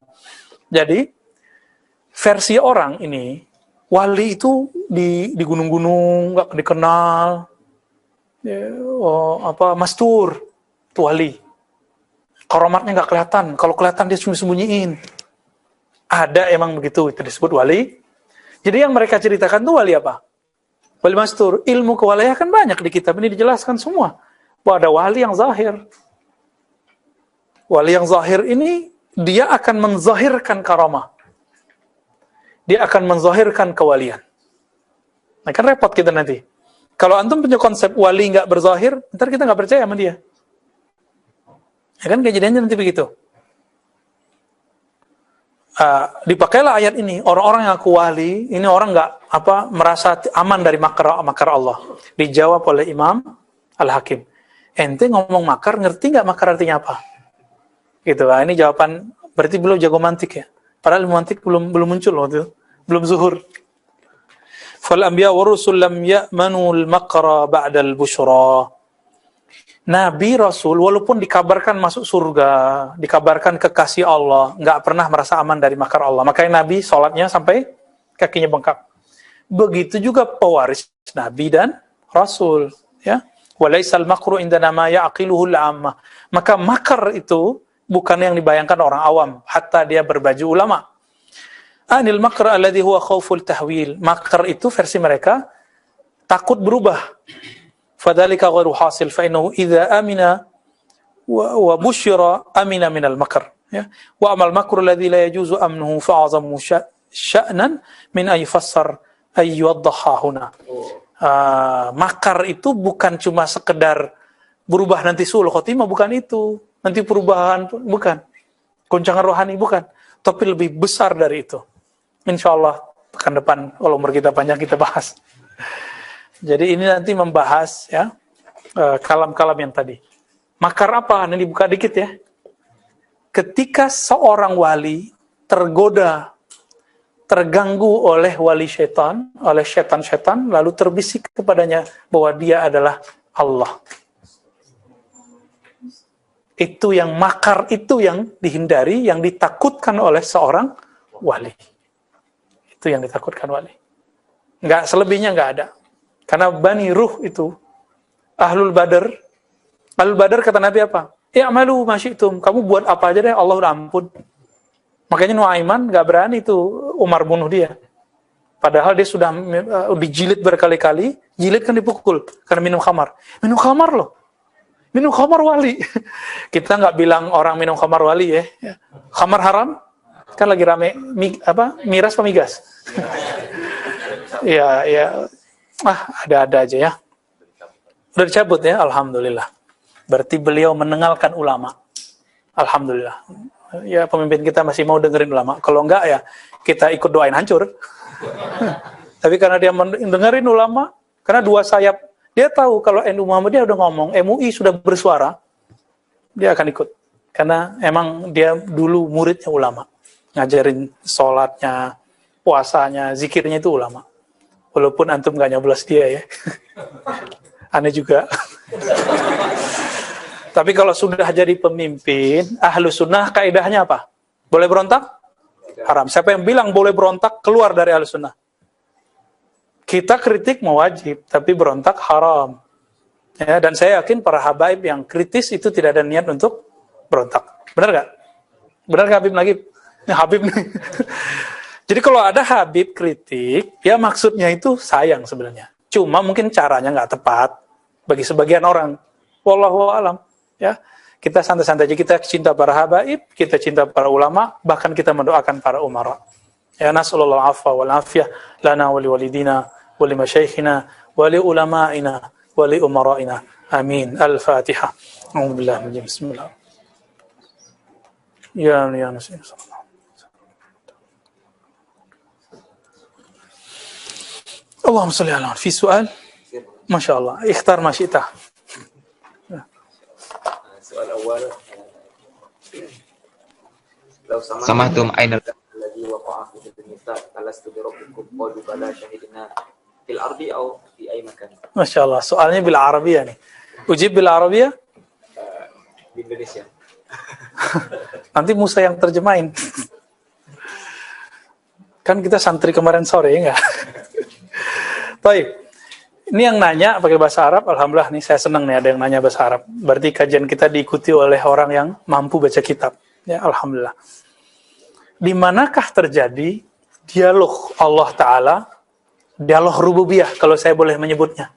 Jadi versi orang ini, wali itu di gunung-gunung nggak dikenal, mastur itu wali, karamatnya nggak kelihatan, kalau kelihatan dia sembunyiin. Ada emang begitu, itu disebut wali. Jadi yang mereka ceritakan tuh wali apa? Wali mastur. Ilmu kewalian kan banyak di kitab ini dijelaskan semua. Bahwa ada wali yang zahir. Wali yang zahir ini dia akan menzahirkan karamah. Dia akan menzahirkan kewalian. Nah, kan repot kita nanti. Kalau antum punya konsep wali nggak berzahir, ntar kita nggak percaya sama dia. Ya kan kejadiannya nanti begitu. Dipakailah ayat ini. Orang-orang yang aku wali, ini orang nggak merasa aman dari makar Allah. Dijawab oleh Imam Al-Hakim. Ente ngomong makar, ngerti nggak makar artinya apa? Gitu. Ini jawaban. Berarti belum jago mantik ya. Padahal mantik belum muncul waktu itu. Belum zuhur. Fal anbiya wa rusul lam ya'manu al-makra ba'da al-busyra. Nabi Rasul walaupun dikabarkan masuk surga, dikabarkan kekasih Allah, enggak pernah merasa aman dari makar Allah. Makanya Nabi salatnya sampai kakinya bengkak. Begitu juga pewaris Nabi dan Rasul, ya. Walaisal makru indana ma ya'qiluhu al-'ammah. Maka makar itu bukan yang dibayangkan orang awam, hatta dia berbaju ulama. Anil makr alladhi huwa khauful tahwil. Makar itu versi mereka takut berubah. Fadzalika ghairu hasil fa innahu idza amina wa busyira amina minal makr. Ya. Wa amal makru alladhi la yajuzu amnuhu fa'azamu sya'nan min ay fassar ay yuwaddaha huna. Makar itu bukan cuma sekedar berubah nanti suul khotimah, bukan itu. Nanti perubahan, bukan. Goncangan rohani, bukan. Tapi lebih besar dari itu. Insyaallah pekan depan kalau umur kita panjang kita bahas. Jadi ini nanti membahas ya kalam-kalam yang tadi. Makar apa? Ini dibuka dikit ya. Ketika seorang wali tergoda, terganggu oleh wali syaitan, oleh syaitan-syaitan, lalu terbisik kepadanya bahwa dia adalah Allah. Itu yang makar, itu yang dihindari, yang ditakutkan oleh seorang wali. Itu yang ditakutkan wali. Enggak, selebihnya enggak ada. Karena Bani Ruh itu, Ahlul Badar kata Nabi apa? I'malu ma syi'tum, kamu buat apa aja deh, Allah udah ampun. Makanya Nuaiman gak berani tuh Umar bunuh dia. Padahal dia sudah dijilid berkali-kali, jilid kan dipukul karena minum khamar. Minum khamar loh. Minum khamar wali. Kita nggak bilang orang minum khamar wali ya. Khamar haram? Kan lagi rame miras pemigas. Ya. Ada-ada aja ya. Udah dicabut ya, alhamdulillah. Berarti beliau menengalkan ulama. Alhamdulillah. Ya pemimpin kita masih mau dengerin ulama. Kalau enggak ya kita ikut doain hancur. Tapi karena dia dengerin ulama, karena dua sayap, dia tahu kalau NU Muhammadiyah udah ngomong, MUI sudah bersuara, dia akan ikut. Karena emang dia dulu muridnya ulama. Ngajarin sholatnya, puasanya, zikirnya itu ulama. Walaupun antum gak nyoblos dia ya. Aneh juga. Tapi kalau sudah jadi pemimpin, ahlu sunnah kaidahnya apa? Boleh berontak? Haram. Siapa yang bilang boleh berontak, keluar dari ahlu sunnah. Kita kritik mewajib, tapi berontak haram. Ya, dan saya yakin para habaib yang kritis itu tidak ada niat untuk berontak. Benar gak? Benar gak Habib lagi? Ini Habib nih. Jadi kalau ada Habib kritik, ya maksudnya itu sayang sebenarnya. Cuma mungkin caranya gak tepat bagi sebagian orang. Wallahu a'lam. Ya, kita santai-santai aja, kita cinta para habaib, kita cinta para ulama, bahkan kita mendoakan para umara. Ya nasallallahu afwa wal afiyah lana wa liwalidina wa limasyayikhina wa li ulama'ina wa li umara'ina. Amin. Al-Fatihah. A'udzubillahi minaz bismillah. Ya nasi. Allahumma shalli ala fi su'al. Masyaallah. Ikhtar ma syi'ta. Soal awal, Samahtum ainal alladhi waqa'a fi an-nisa alastu bi rabbikum qalu bala syahidna fil ardi aw fi ay makan. Masyaallah, soalnya bil Arabiyah nih. Ujib bil Arabiyah? Di Indonesia. Nanti Musa yang terjemahin. Kan kita santri kemarin sore, ya enggak? Baik. Ini yang nanya pakai bahasa Arab, alhamdulillah nih saya senang nih ada yang nanya bahasa Arab. Berarti kajian kita diikuti oleh orang yang mampu baca kitab. Ya, alhamdulillah. Di manakah terjadi dialog Allah Ta'ala, dialog rububiyah kalau saya boleh menyebutnya.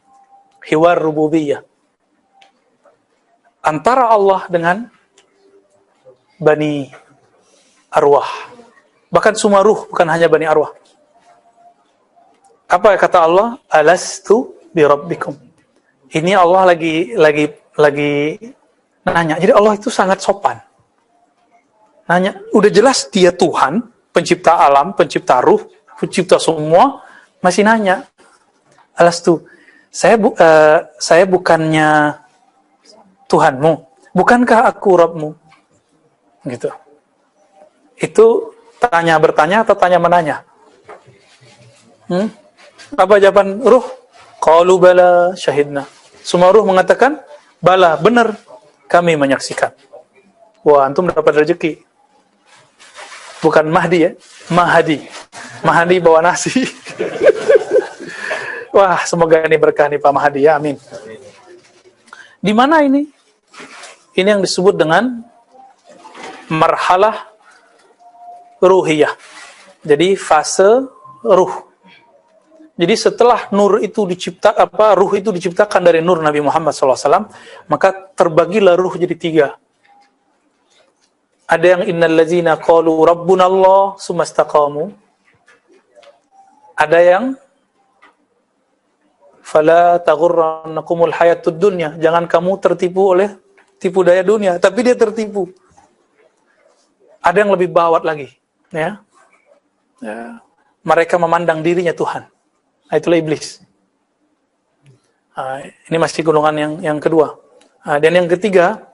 Hiwar rububiyah. Antara Allah dengan Bani Arwah. Bahkan semua ruh, bukan hanya Bani Arwah. Apa kata Allah? Alastu bi rabbikum. Ini Allah lagi nanya. Jadi Allah itu sangat sopan. Nanya, udah jelas dia Tuhan, pencipta alam, pencipta ruh, pencipta semua, masih nanya. Alastu, saya bukannya Tuhanmu, bukankah aku Rabbmu? Gitu. Itu bertanya atau tanya menanya? Apa jawaban ruh? Qalu bala syahidna. Semua ruh mengatakan, bala, benar, kami menyaksikan. Wah, antum dapat rezeki. Bukan Mahdi ya, Mahdi. Mahdi bawa nasi. Wah, semoga ini berkah nih Pak Mahdi ya, amin. Di mana ini? Ini yang disebut dengan marhalah ruhiyah. Jadi fase ruh. Jadi setelah ruh itu diciptakan dari nur Nabi Muhammad SAW, maka terbagilah ruh jadi 3. Ada yang innal ladzina qalu rabbunallah tsumastaqamu. Ada yang fala taghurrannakumul hayatud dunya. Jangan kamu tertipu oleh tipu daya dunia, tapi dia tertipu. Ada yang lebih bawat lagi, ya. Mereka memandang dirinya Tuhan. Nah, itulah iblis. Ini masih golongan yang kedua. Dan yang ketiga,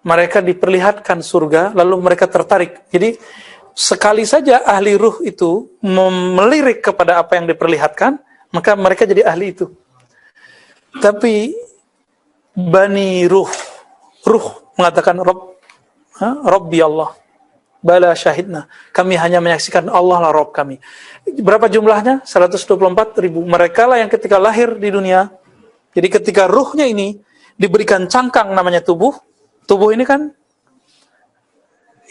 mereka diperlihatkan surga, lalu mereka tertarik. Jadi sekali saja ahli ruh itu melirik kepada apa yang diperlihatkan, maka mereka jadi ahli itu. Tapi bani ruh mengatakan Rabbi Allah, bala syahidna, kami hanya menyaksikan Allah lah Rabb kami. Berapa jumlahnya? 124.000. Mereka lah yang ketika lahir di dunia, jadi ketika ruhnya ini diberikan cangkang namanya tubuh ini kan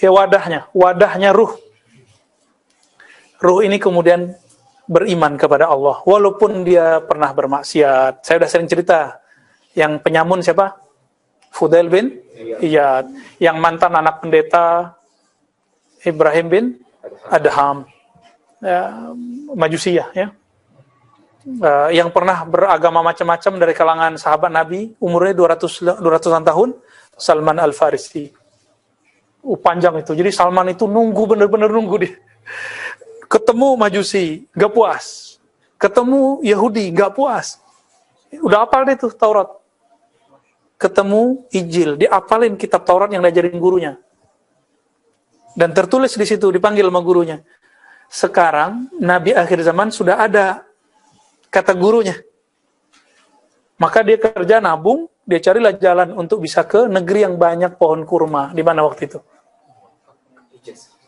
ya wadahnya ruh ini kemudian beriman kepada Allah walaupun dia pernah bermaksiat. Saya sudah sering cerita yang penyamun siapa? Fudail bin Iyad, yang mantan anak pendeta Ibrahim bin Adham, ya, Majusiyah, ya. Yang pernah beragama macam-macam dari kalangan sahabat Nabi, umurnya 200-an tahun, Salman Al-Farisi. Panjang itu. Jadi Salman itu benar-benar nunggu dia. Ketemu Majusi, gak puas. Ketemu Yahudi, gak puas. Udah hafal deh tuh Taurat. Ketemu Injil, diapalin kitab Taurat yang diajarin gurunya. Dan tertulis di situ, dipanggil sama gurunya. Sekarang, Nabi akhir zaman sudah ada, kata gurunya. Maka dia kerja nabung, dia carilah jalan untuk bisa ke negeri yang banyak pohon kurma. Di mana waktu itu?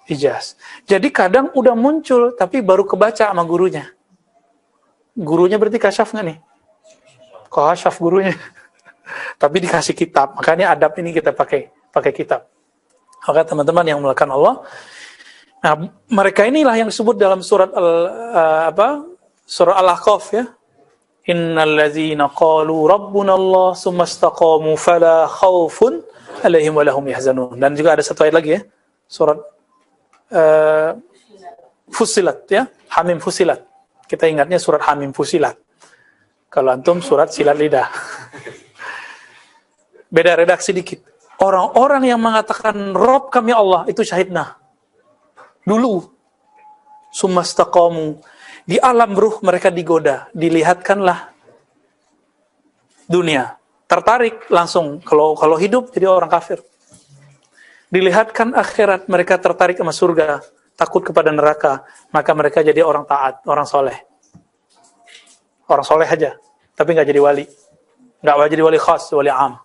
Hijaz. Jadi kadang udah muncul, tapi baru kebaca sama gurunya. Gurunya berarti kasyaf nggak nih? Kasyaf gurunya. Tapi dikasih kitab. Makanya adab ini kita pakai kitab. Maka teman-teman yang melakukan Allah, nah mereka inilah yang disebut dalam surat surah Al-Ahqaf, ya. Innal ladzina qalu rabbuna Allah tsumma istaqamu fala khaufun 'alaihim wa lahum yahzanun. Dan juga ada satu ayat lagi, ya. Surat Fussilat, ya. Hamim Fussilat. Kita ingatnya surat Hamim Fussilat. Kalau antum surat Silat Lidah. Beda redaksi dikit. Orang-orang yang mengatakan Rabb kami Allah itu syahidna. Dulu tsumma istaqamu, di alam ruh mereka digoda, dilihatkanlah dunia, tertarik langsung kalau hidup jadi orang kafir. Dilihatkan akhirat, mereka tertarik sama surga, takut kepada neraka, maka mereka jadi orang taat, orang soleh. Orang soleh aja, tapi nggak jadi wali, nggak jadi wali khas, wali am.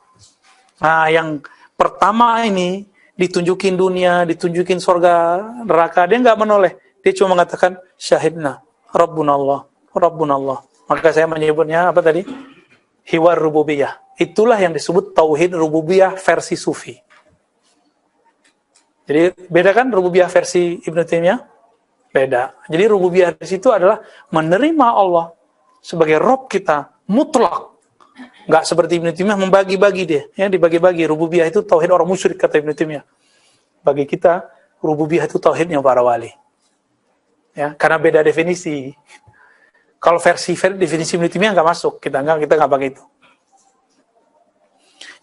Nah, yang pertama ini ditunjukin dunia, ditunjukin surga, neraka, dia nggak menoleh, dia cuma mengatakan syahidna, Rabbuna Allah. Maka saya menyebutnya apa tadi? Hiwar rububiyah. Itulah yang disebut tauhid rububiyah versi sufi. Jadi beda kan rububiyah versi Ibnu Taimiyah? Beda. Jadi rububiyah di situ adalah menerima Allah sebagai Rabb kita mutlak. Nggak seperti Ibnu Taimiyah membagi-bagi dia, ya, dibagi-bagi. Rububiyah itu tauhid orang musyrik kata Ibnu Taimiyah. Bagi kita rububiyah itu tauhidnya para wali. Ya, karena beda definisi. Kalau versi definisi Ibnu Taimiyah nggak masuk, kita nggak pakai itu.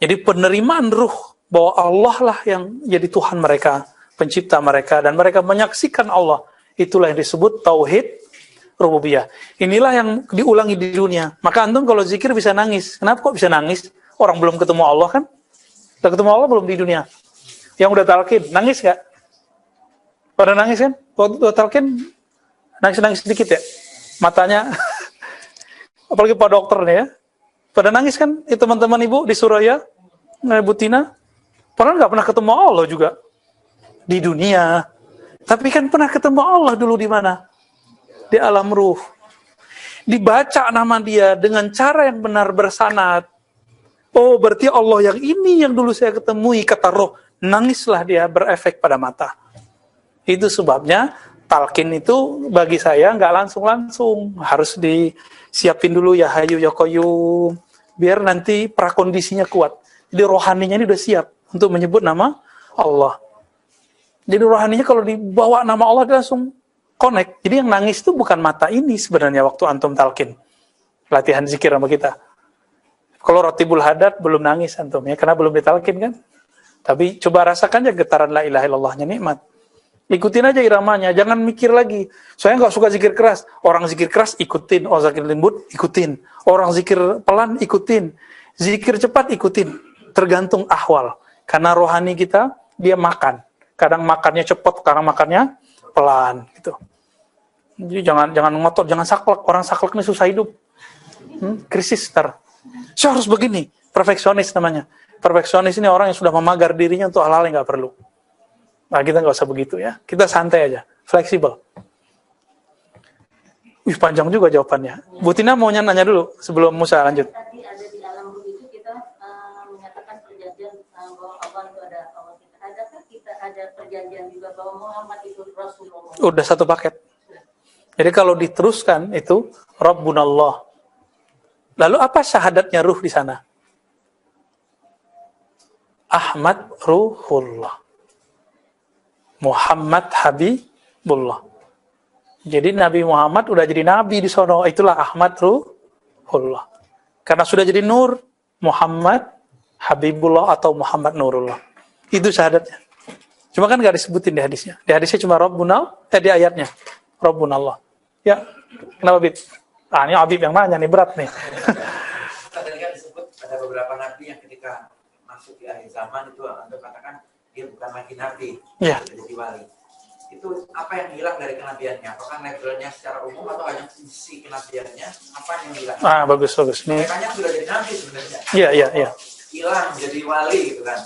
Jadi penerimaan ruh bahwa Allah lah yang jadi Tuhan mereka, pencipta mereka, dan mereka menyaksikan Allah, itulah yang disebut tauhid rububiyah. Inilah yang diulangi di dunia. Maka antum kalau zikir bisa nangis. Kenapa kok bisa nangis? Orang belum ketemu Allah kan? Udah ketemu Allah belum di dunia? Yang udah talqin, nangis gak? Pada nangis kan? Waktu udah talqin, nangis sedikit ya? Matanya, apalagi Pak dokter nih ya. Pada nangis kan? Teman-teman ibu di Suraya, Ibu Tina, padahal gak pernah ketemu Allah juga. Di dunia. Tapi kan pernah ketemu Allah dulu di mana? Di alam ruh. Dibaca nama dia dengan cara yang benar bersanad. Oh, berarti Allah yang ini yang dulu saya ketemui, kata roh. Nangislah dia, berefek pada mata. Itu sebabnya talqin itu bagi saya nggak langsung-langsung. Harus disiapin dulu ya hayu ya qayyum. Biar nanti prakondisinya kuat. Jadi rohaninya ini udah siap untuk menyebut nama Allah. Jadi rohaninya kalau dibawa nama Allah dia langsung connect. Jadi yang nangis itu bukan mata ini sebenarnya waktu antum talqin. Latihan zikir sama kita. Kalau Ratibul Hadad belum nangis antum ya, karena belum ditalqin kan. Tapi coba rasakan aja getaran la ilaha illallahnya, nikmat. Ikutin aja iramanya, jangan mikir lagi. Saya nggak suka zikir keras. Orang zikir keras ikutin, orang zikir lembut ikutin, orang zikir pelan ikutin, zikir cepat ikutin. Tergantung ahwal. Karena rohani kita dia makan. Kadang makannya cepat, kadang makannya pelan gitu. Jadi jangan ngotot, jangan saklek. Orang saklek ini susah hidup. Krisis ntar. Saya harus begini, perfeksionis namanya. Perfeksionis ini orang yang sudah memagar dirinya untuk hal-hal yang nggak perlu. Nah, kita nggak usah begitu ya. Kita santai aja, fleksibel. Wih, panjang juga jawabannya. Bu Tina mau nanya dulu sebelum Musa lanjut. Tadi ada di alam ruh itu kita menyatakan perjanjian bahwa Allah itu ada Allah kita. Adakah kita ada perjanjian juga bahwa Muhammad itu Rasulullah? Udah satu paket. Jadi kalau diteruskan itu Rabbunallah. Lalu apa syahadatnya ruh di sana? Ahmad Ruhullah. Muhammad Habibullah. Jadi Nabi Muhammad udah jadi nabi di sono, itulah Ahmad Ruhullah. Karena sudah jadi nur, Muhammad Habibullah atau Muhammad Nurullah. Itu syahadatnya. Cuma kan gak disebutin di hadisnya. Di hadisnya cuma Rabbunal, di ayatnya Rabbunallah. Ya, kenapa Bib? Ini Habib yang nanya nih, berat nih. Tadi kan disebut ada beberapa nabi yang ketika masuk di akhir zaman itu Anda katakan dia bukan lagi nabi, Ya. jadi wali. Itu apa yang hilang dari kenabiannya? Apakah levelnya secara umum atau hanya sisi kenabiannya? Apa yang hilang? Bagus. Nih. Mereka sudah jadi nabi sebenarnya. Iya. Hilang jadi wali gitu kan.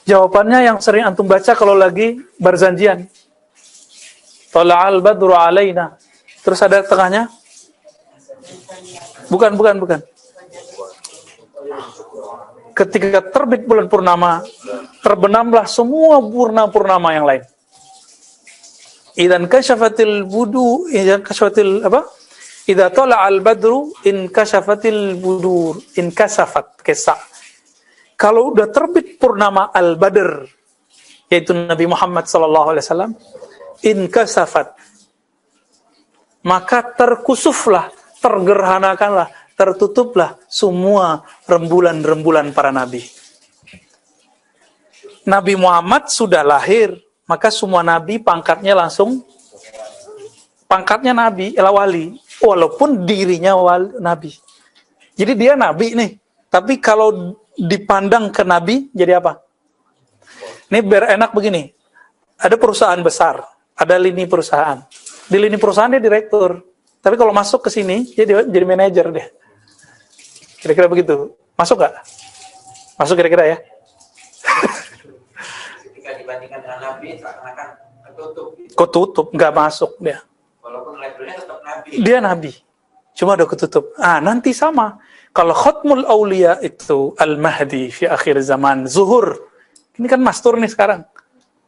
Jawabannya yang sering antum baca kalau lagi berzanjian. Tala'al badru alaina. Terus ada tengahnya? Bukan. Ketika terbit bulan purnama, terbenamlah semua purnama yang lain. Idan kasyafatil budu, idan kasyafatil apa? Idza tala'al badru in kasyafatil budur, in kasafat kesa. Kalau udah terbit purnama al-badr, yaitu Nabi Muhammad sallallahu alaihi wasallam, in kasafat, maka terkusuflah, tergerhanakanlah, tertutuplah semua rembulan-rembulan para nabi. Nabi Muhammad sudah lahir, maka semua nabi pangkatnya langsung pangkatnya nabi, wali, walaupun dirinya wali, nabi. Jadi dia nabi nih, tapi kalau dipandang ke nabi jadi apa? Ini biar enak begini. Ada perusahaan besar, ada lini perusahaan. Di lini perusahaan dia direktur. Tapi kalau masuk ke sini, dia jadi manajer deh. Kira-kira begitu. Masuk nggak? Masuk kira-kira ya? Ketika dibandingkan dengan nabi, seakan-akan tertutup. Ketutup, nggak masuk dia. Walaupun levelnya tetap nabi. Dia nabi. Cuma udah ketutup. Nanti sama. Kalau Khatmul Aulia itu Al-Mahdi fi akhir zaman. Zuhur. Ini kan mastur nih sekarang.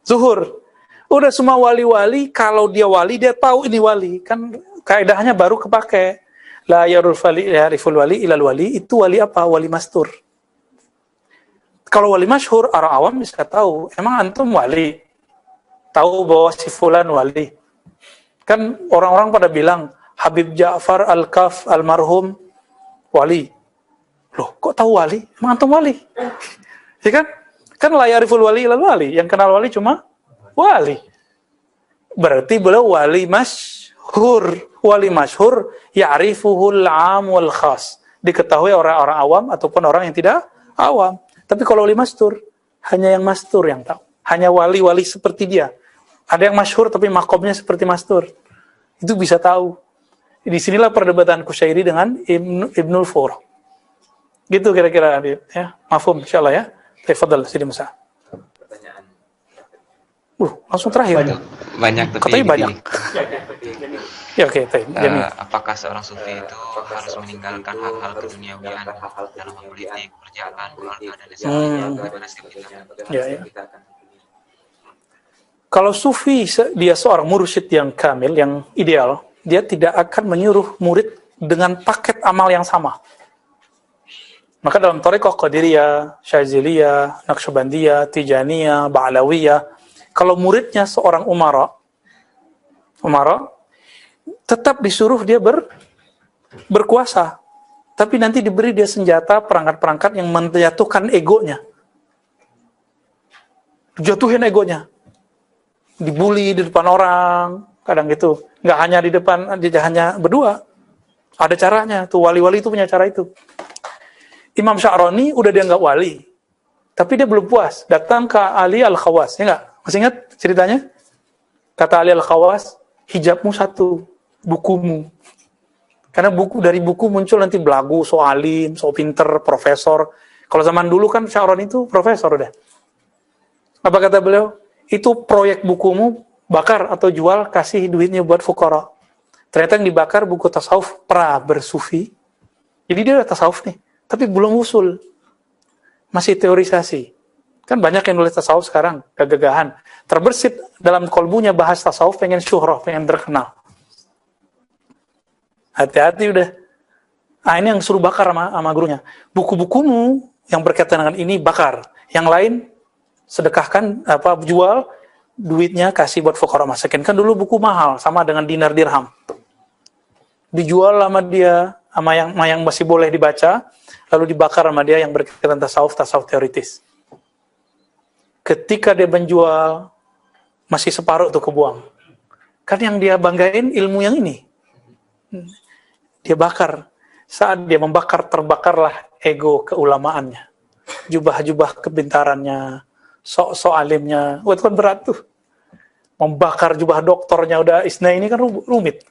Zuhur. Udah semua wali-wali, kalau dia wali, dia tahu ini wali. Kan kaidahnya baru kepake. La yariful wali ilal wali. Itu wali apa? Wali mastur. Kalau wali masyhur, orang awam bisa tahu. Emang antum wali? Tahu bahwa si fulan wali. Kan orang-orang pada bilang, Habib Ja'far Al-Kaf almarhum wali. Loh, kok tahu wali? Emang antum wali? Ya kan? Kan la yariful wali ilal wali. Yang kenal wali cuma wali. Berarti beliau wali masyhur. Wali masyhur ya'rifuhul 'am wal khas. Diketahui orang-orang awam ataupun orang yang tidak awam. Tapi kalau wali mastur, hanya yang mastur yang tahu. Hanya wali-wali seperti dia. Ada yang masyhur tapi makomnya seperti mastur. Itu bisa tahu. Di sinilah perdebatan Kusyairi dengan Ibnul Fur. Gitu kira-kira ya. Mafhum insyaallah ya. Tafadhal Sidi Musa. Pertanyaan. Langsung terakhir. Banyak tapi Katanya yang banyak. dipilih. Ya oke, Jamil. Apakah seorang sufi itu harus meninggalkan hal-hal keduniawian dalam politik, perjalanan, keluarga, dan lain-sebagainya? Bagaimana sikap kita? Ya. Kalau sufi dia seorang mursyid yang kamil, yang ideal, dia tidak akan menyuruh murid dengan paket amal yang sama. Maka dalam thariqah Qadiriyah, Syaziliyah, Naqsyabandiyah, Tijaniyah, Ba'lawiyah, kalau muridnya seorang umara tetap disuruh dia berkuasa, tapi nanti diberi dia senjata, perangkat-perangkat yang menjatuhkan egonya, jatuhin egonya, dibully di depan orang, kadang gitu, nggak hanya di depan, dia hanya berdua, ada caranya tuh, wali-wali itu punya cara itu. Imam Sya'rani udah dianggap wali, tapi dia belum puas, datang ke Ali Al-Khawas, ya nggak? Masih ingat ceritanya? Kata Ali Al-Khawas, hijabmu satu, bukumu. Karena dari buku muncul nanti belagu, so alim, so pinter, profesor. Kalau zaman dulu kan Sya'rani itu profesor udah. Apa kata beliau? Itu proyek bukumu, bakar atau jual, kasih duitnya buat fuqara. Ternyata yang dibakar buku tasawuf bersufi. Jadi dia udah tasawuf nih, tapi belum usul. Masih teorisasi. Kan banyak yang nulis tasawuf sekarang, gagagahan. Terbersit dalam kolbunya bahas tasawuf, pengen syuhrah, pengen terkenal. Hati-hati udah. Ini yang suruh bakar sama gurunya. Buku-bukumu yang berkaitan dengan ini bakar. Yang lain sedekahkan, jual, duitnya kasih buat fuqara masakin. Kan dulu buku mahal, sama dengan dinar dirham. Dijual sama dia, sama yang masih boleh dibaca, lalu dibakar sama dia yang berkaitan tasawuf teoritis. Ketika dia menjual, masih separuh tuh kebuang. Kan yang dia banggain ilmu yang ini. Dia bakar. Saat dia membakar, terbakarlah ego keulamaannya. Jubah-jubah kepintarannya, sok-sok alimnya. Itu kan berat tuh. Membakar jubah doktornya udah isna ini kan rumit.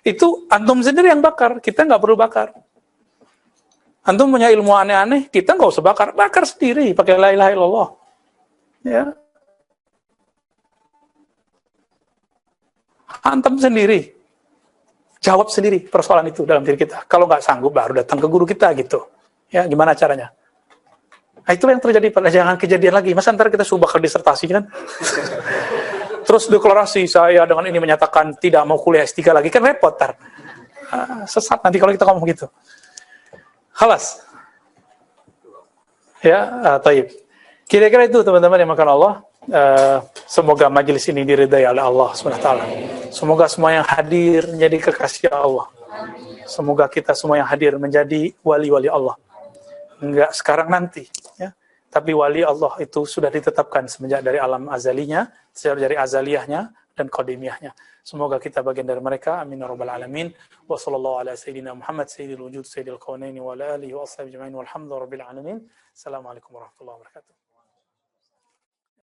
Itu antum sendiri yang bakar. Kita nggak perlu bakar. Antum punya ilmu aneh-aneh, kita nggak usah bakar. Bakar sendiri, pakai la ilaha illallah. Ya. Antum sendiri. Jawab sendiri persoalan itu dalam diri kita. Kalau nggak sanggup, baru datang ke guru kita gitu. Ya, gimana caranya? Nah, itulah yang terjadi pada jangan kejadian lagi. Masa ntar kita suruh bakal disertasi kan? Terus deklarasi saya dengan ini menyatakan tidak mau kuliah S3 lagi, kan repot tar. Sesat nanti kalau kita ngomong gitu. Khalas. Ya, taib. Kira-kira itu teman-teman yang makan Allah. Semoga majelis ini diridai oleh Allah SWT. Semoga semua yang hadir menjadi kekasih Allah. Semoga kita semua yang hadir menjadi wali-wali Allah. Enggak sekarang nanti, ya. Tapi wali Allah itu sudah ditetapkan semenjak dari alam azalinya, sejak dari azaliyahnya dan qadimiyahnya. Semoga kita bagian dari mereka. Amin ya rabbal alamin. Wa sallallahu ala sayyidina Muhammad sayyidil wujud sayyidil qawnaini wa ala alihi wa ashabihi ajma'in walhamdulillahi rabbil alamin. Assalamualaikum warahmatullahi wabarakatuh.